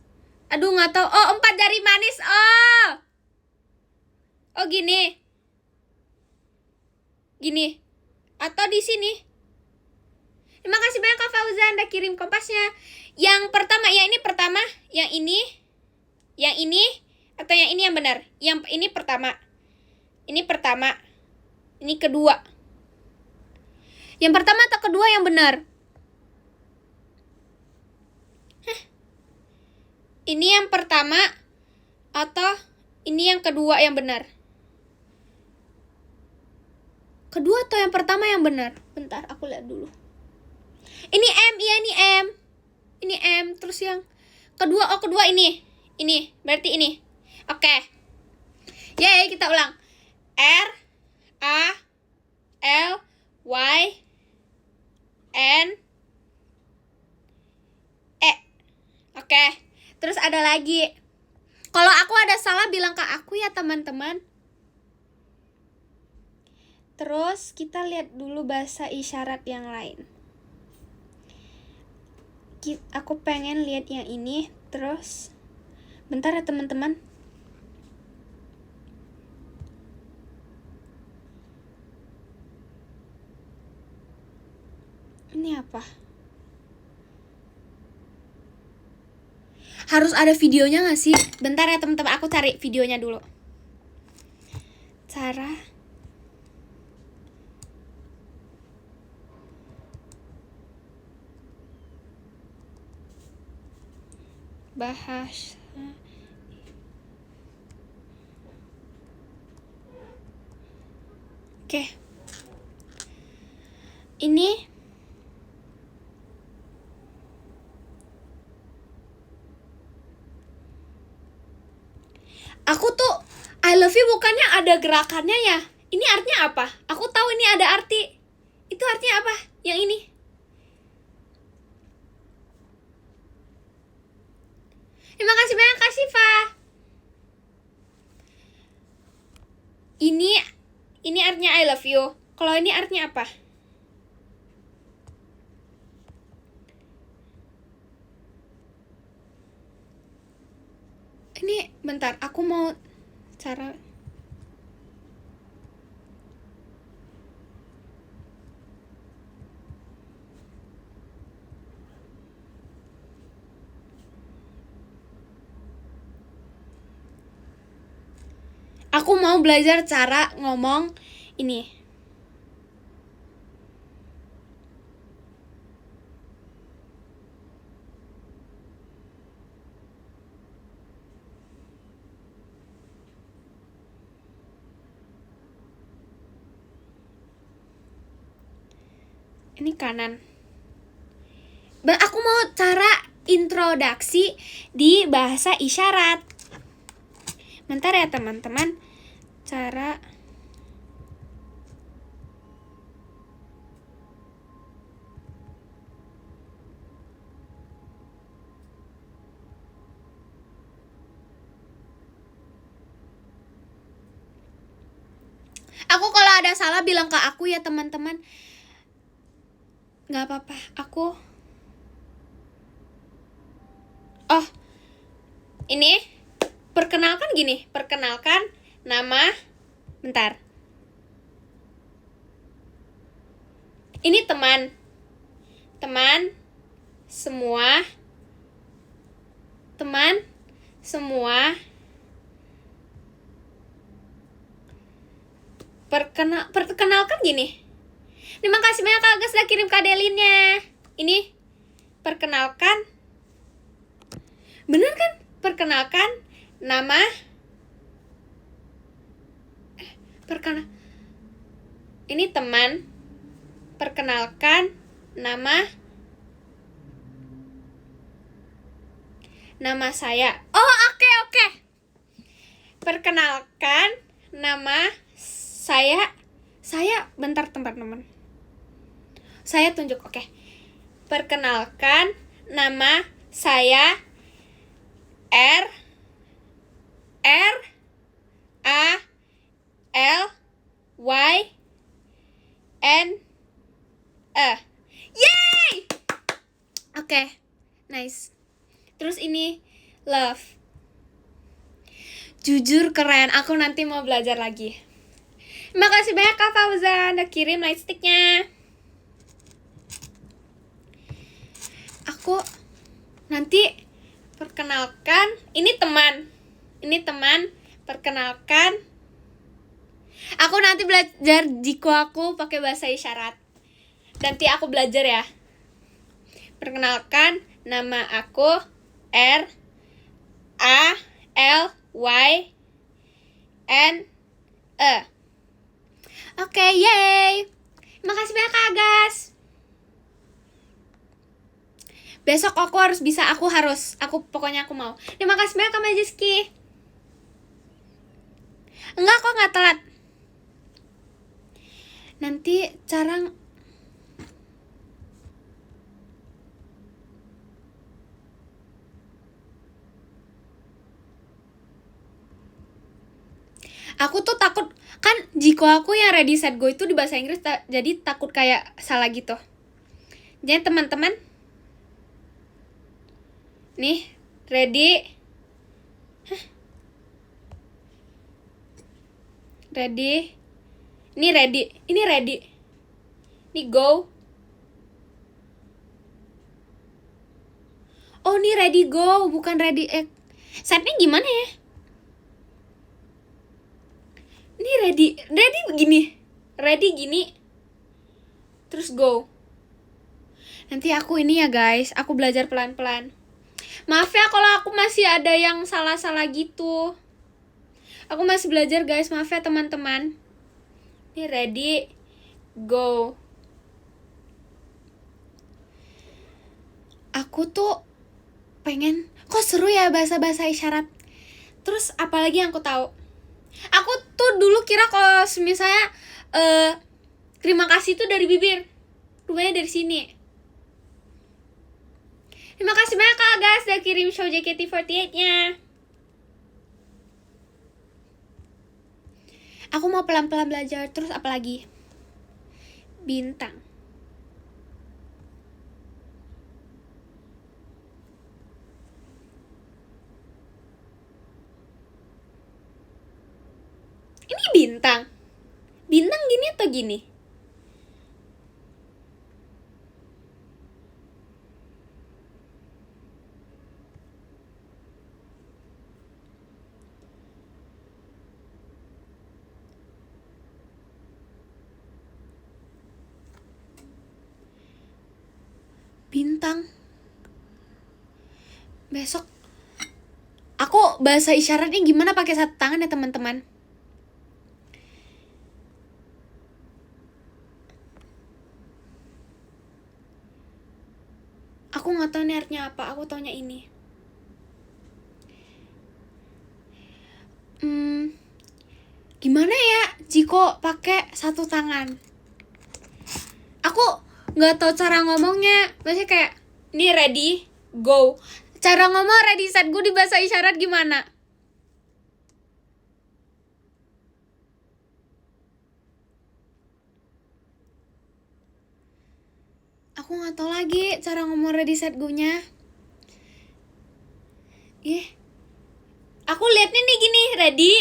A: Aduh, nggak tahu. Oh, 4 jari manis. Oh, gini. Atau di sini. Terima kasih banyak Kak Fauzan udah kirim kompasnya. Yang pertama, yang ini pertama, yang ini, atau yang ini yang benar? Yang ini pertama. Ini pertama. Ini kedua. Yang pertama atau kedua yang benar? Ini yang pertama atau ini yang kedua yang benar? Kedua atau yang pertama yang benar? Bentar, aku lihat dulu. Ini M, iya ini M. Ini M, terus yang kedua, kedua ini. Ini, berarti ini. Oke. Yeay, kita ulang. R, A, L, Y, N, E. Oke. Terus ada lagi. Kalau aku ada salah bilang ke aku ya teman-teman. Terus kita lihat dulu bahasa isyarat yang lain. Aku pengen lihat yang ini. Terus bentar ya teman-teman. Ini apa? Harus ada videonya gak sih? Bentar ya teman-teman, aku cari videonya dulu. Cara bahasa. Oke. Ini aku tuh I love you bukannya ada gerakannya ya? Ini artinya apa? Aku tahu ini ada arti. Itu artinya apa? Yang ini. Terima kasih banyak Kak Siva. Ini artinya I love you. Kalau ini artinya apa? Ini bentar, aku mau cara. Aku mau belajar cara ngomong ini. Ini kanan. Aku mau cara introduksi di bahasa isyarat. Bentar ya teman-teman. Cara aku kalau ada salah bilang ke aku ya teman-teman. Gak apa-apa, aku ini perkenalkan gini, perkenalkan nama, bentar. Ini teman semua, perkenalkan gini. Terima kasih banyak Kak Agus sudah kirim kadelinnya. Ini perkenalkan. Bener kan? Perkenalkan nama. Ini teman. Perkenalkan nama saya. Oh, oke. Perkenalkan nama saya bentar teman-teman. Saya tunjuk, oke. Perkenalkan nama saya R A L Y N E. Yay! Oke, nice. Terus ini love. Jujur keren, aku nanti mau belajar lagi. Terima kasih banyak Kak Fauzan udah kirim lightsticknya. Aku nanti perkenalkan, ini teman, perkenalkan. Aku nanti belajar jiko aku pakai bahasa isyarat. Nanti aku belajar ya. Perkenalkan, nama aku R A L Y N E. Oke, yay. Makasih banyak Kak Agas. Besok aku harus bisa, pokoknya aku mau. Terima kasih banyak Kak Majeski. Enggak, kok nggak telat. Nanti aku tuh takut, kan jiko aku yang ready set go itu di bahasa Inggris, jadi takut kayak salah gitu. Jadi teman-teman, nih ready, ini ready, ini go. Oh, ini ready go, bukan ready setnya gimana ya? Ini ready begini, ready gini, terus go. Nanti aku ini ya guys, aku belajar pelan-pelan. Maaf ya kalau aku masih ada yang salah-salah gitu. Aku masih belajar guys, maaf ya teman-teman. Ini ready, go. Aku tuh pengen, kok seru ya bahasa-bahasa isyarat. Terus apalagi yang aku tahu? Aku tuh dulu kira kalau misalnya terima kasih tuh dari bibir, rupanya dari sini. Terima kasih banyak Kak Agas udah kirim show JKT48-nya. Aku mau pelan-pelan belajar. Terus apalagi? Bintang. Ini bintang. Bintang gini atau gini? Bintang. Besok aku bahasa isyaratnya gimana pakai satu tangan ya teman-teman. Aku nggak tahu nih artinya apa. Aku taunya ini. Gimana ya jiko pakai satu tangan? Aku nggak tahu cara ngomongnya. Maksudnya kayak ini ready, go. Cara ngomong ready set go di bahasa isyarat gimana? Aku nggak tahu lagi cara ngomong ready set go-nya. Aku liatnya nih gini, ready,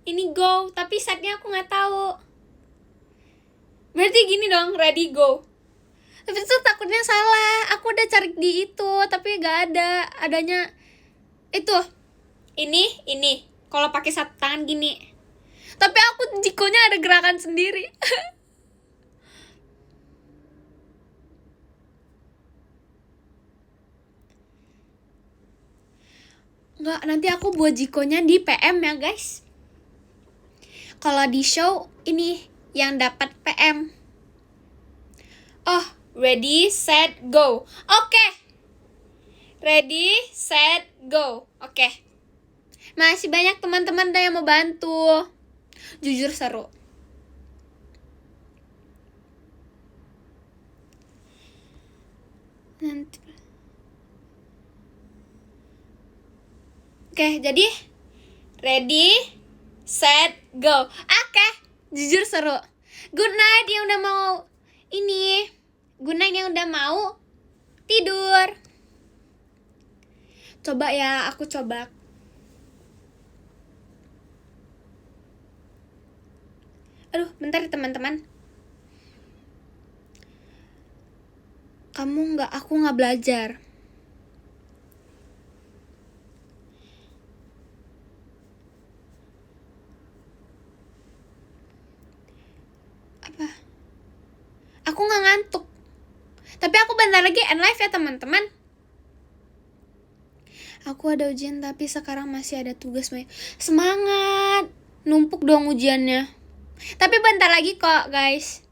A: ini go, tapi setnya aku nggak tahu. Berarti gini dong, ready go. Tapi itu takutnya salah. Aku udah cari di itu, tapi nggak ada. Adanya itu. Ini. Kalau pakai satu tangan gini. Tapi aku jikonya ada gerakan sendiri. Nggak, nanti aku buat jikonya di PM ya guys. Kalau di show ini yang dapat PM. Oh, ready, set, go. Oke. Ready, set, go. Oke. Masih banyak teman-teman yang mau bantu. Jujur seru. Nanti. Oke, jadi ready, set, go. Oke, jujur seru. Good night yang udah mau ini. Good night yang udah mau tidur. Coba ya, aku coba. Aduh, bentar ya teman-teman. Aku nggak belajar. Apa? Aku nggak ngantuk. Tapi aku bentar lagi end live ya teman-teman. Aku ada ujian tapi sekarang masih ada tugas. Semangat. Numpuk dong ujiannya. Tapi bentar lagi kok guys.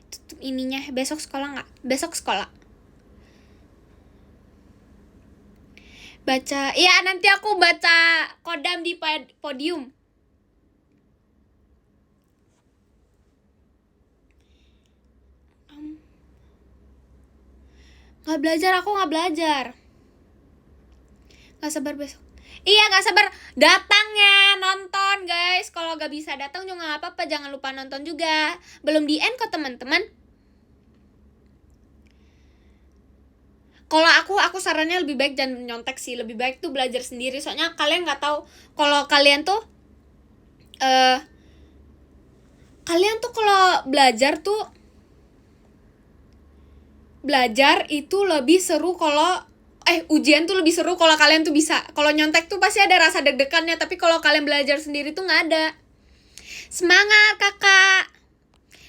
A: Tutup ininya. Besok sekolah nggak? Besok sekolah. Baca. Iya nanti aku baca kodam di podium. Nggak belajar, aku nggak belajar. Nggak sabar besok. Iya nggak sabar datangnya nonton guys. Kalau nggak bisa datang juga nggak apa-apa, jangan lupa nonton juga. Belum di end kok teman-teman. Kalau aku sarannya lebih baik jangan nyontek sih, lebih baik tuh belajar sendiri. Soalnya kalian nggak tahu kalau kalian tuh kalau belajar itu lebih seru kalau ujian tuh lebih seru kalau kalian tuh bisa. Kalau nyontek tuh pasti ada rasa deg-degannya, tapi kalau kalian belajar sendiri tuh nggak ada. Semangat kakak.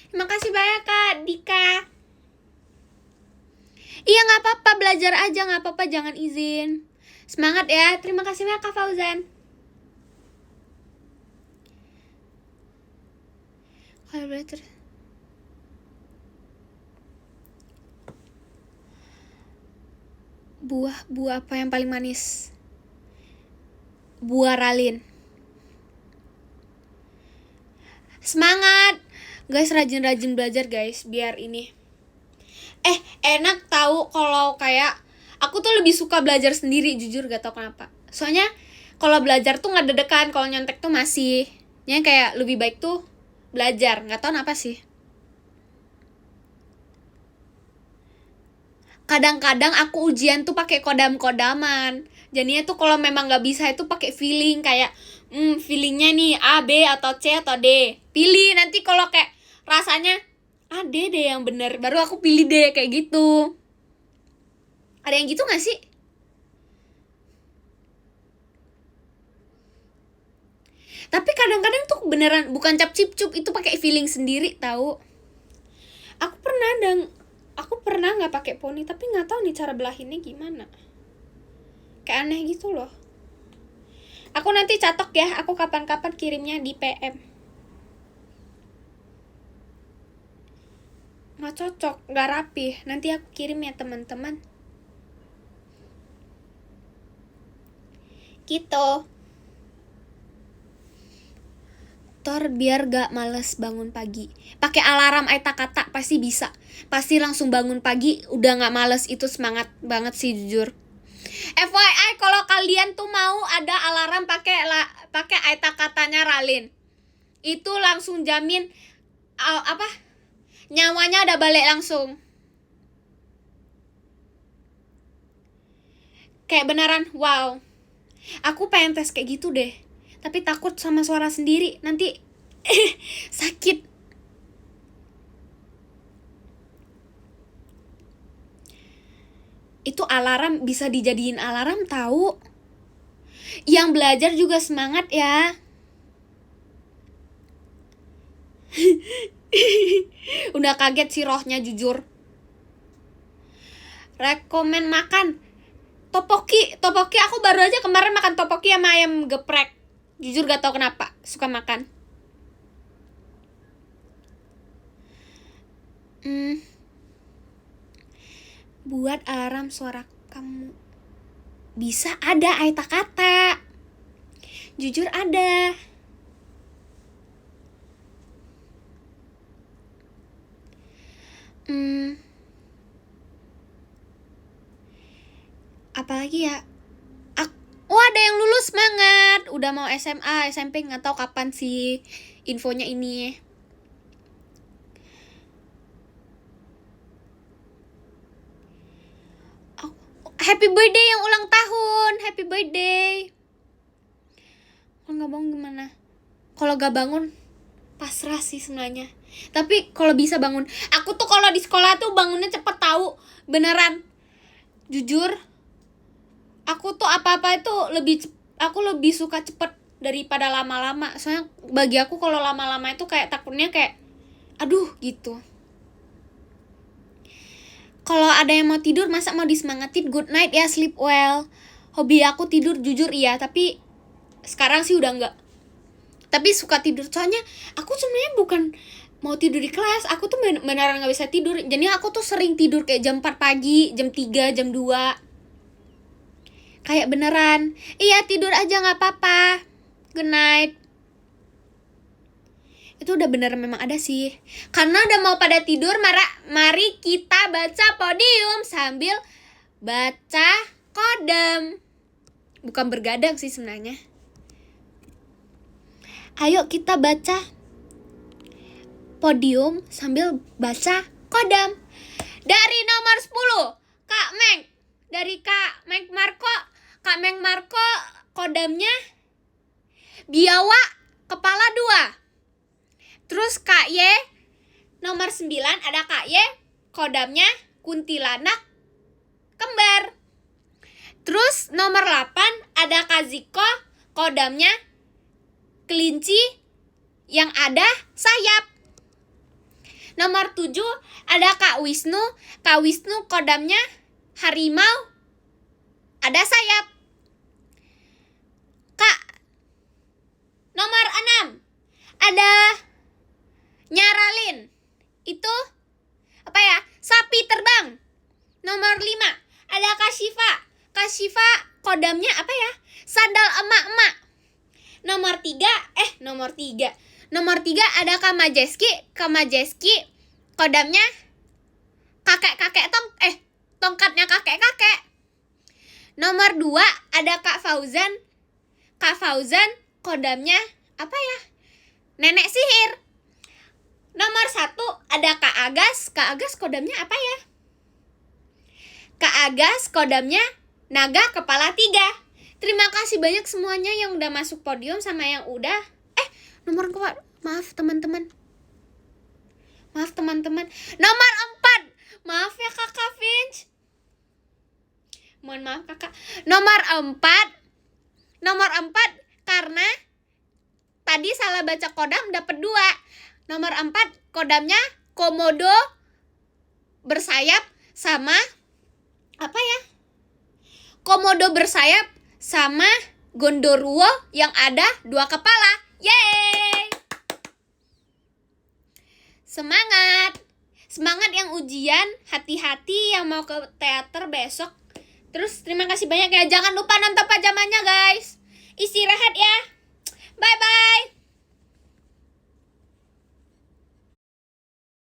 A: Terima kasih banyak kak Dika. Iya nggak apa-apa, belajar aja nggak apa-apa, jangan izin. Semangat ya. Terima kasih banyak kak Fauzan. Kalau belajar buah apa yang paling manis? Buah ralin. Semangat guys, rajin-rajin belajar guys, biar ini enak tahu. Kalau kayak aku tuh lebih suka belajar sendiri, jujur gak tau kenapa. Soalnya kalau belajar tuh nggak deg-degan, kalau nyontek tuh masih kayak lebih baik tuh belajar, nggak tau kenapa sih. Kadang-kadang aku ujian tuh pakai kodam-kodaman. Jadinya tuh kalau memang nggak bisa itu pakai feeling, kayak feelingnya nih A, B atau C atau D. Pilih nanti kalau kayak rasanya D deh yang bener, baru aku pilih D kayak gitu. Ada yang gitu nggak sih? Tapi kadang-kadang tuh beneran bukan cap cip cup, itu pakai feeling sendiri tahu. Aku pernah nggak pakai poni, tapi nggak tahu nih cara belahinnya gimana. Kayak aneh gitu loh. Aku nanti catok ya, aku kapan-kapan kirimnya di PM. Nggak cocok, nggak rapi. Nanti aku kirim ya teman-teman. Gitu. Biar gak males bangun pagi. Pakai alarm Aita kata pasti bisa. Pasti langsung bangun pagi, udah gak males. Itu semangat banget sih jujur. FYI kalau kalian tuh mau ada alarm pakai Aita katanya Ralin, itu langsung jamin nyawanya udah balik langsung. Kayak beneran wow. Aku pengen tes kayak gitu deh, tapi takut sama suara sendiri nanti sakit. Itu alarm bisa dijadiin alarm tahu. Yang belajar juga semangat ya. Udah kaget sih rohnya jujur. Rekomen makan topoki aku baru aja kemarin makan topoki sama ayam geprek. Jujur gak tau kenapa suka makan. Buat alarm suara kamu. Bisa ada Aita kata. Jujur ada. Apalagi ya? Ada yang lulus, semangat. Udah mau SMA, SMP nggak tahu kapan sih infonya ini. Happy birthday yang ulang tahun. Happy birthday. Kalau nggak bangun gimana? Kalau nggak bangun pasrah sih sebenarnya. Tapi kalau bisa bangun. Aku tuh kalau di sekolah tuh bangunnya cepet tahu. Beneran. Jujur. Aku tuh apa-apa itu aku lebih suka cepet daripada lama-lama. Soalnya bagi aku kalau lama-lama itu kayak takutnya kayak aduh gitu. Kalau ada yang mau tidur masa mau disemangatin, good night ya, sleep well. Hobi aku tidur jujur iya, tapi sekarang sih udah enggak. Tapi suka tidur, soalnya aku sebenarnya bukan mau tidur di kelas, aku tuh beneran gak bisa tidur. Jadi aku tuh sering tidur kayak jam 4 pagi, jam 3, jam 2. Kayak beneran, iya tidur aja gak apa-apa. Good night. Itu udah bener memang ada sih. Karena udah mau pada tidur, mari kita baca podium sambil baca kodam. Bukan bergadang sih sebenarnya. Ayo kita baca podium sambil baca kodam. Dari nomor 10, Kak Meng. Dari Kak Meng Marco. Kak Meng Marco kodamnya biawak kepala 2. Terus Kak Y nomor 9 ada Kak Y, kodamnya kuntilanak kembar. Terus nomor 8 ada Kak Ziko, kodamnya kelinci yang ada sayap. Nomor 7 ada Kak Wisnu kodamnya harimau ada sayap. Kak nomor 6 ada Nyaralin, itu apa ya? Sapi terbang. Nomor 5 ada Kak Syifa kodamnya apa ya? Sandal emak-emak. Nomor 3 ada Kak Majeski kodamnya tongkatnya kakek-kakek. Nomor 2 ada Kak Fauzan kodamnya apa ya? Nenek sihir. Nomor 1 ada Kak Agas kodamnya apa ya? Kak Agas kodamnya naga kepala 3. Terima kasih banyak semuanya yang udah masuk podium sama yang udah nomor maaf teman-teman. Nomor 4. Maaf ya Kakak Vince. Mohon maaf Kakak. Nomor 4 karena tadi salah baca kodam dapat 2. Nomor 4 kodamnya komodo bersayap sama apa ya? Komodo bersayap sama Gondoruo yang ada 2 kepala. Yeay! Semangat yang ujian, hati-hati yang mau ke teater besok. Terus terima kasih banyak ya. Jangan lupa nonton pajamannya guys. Istirahat ya. Bye-bye.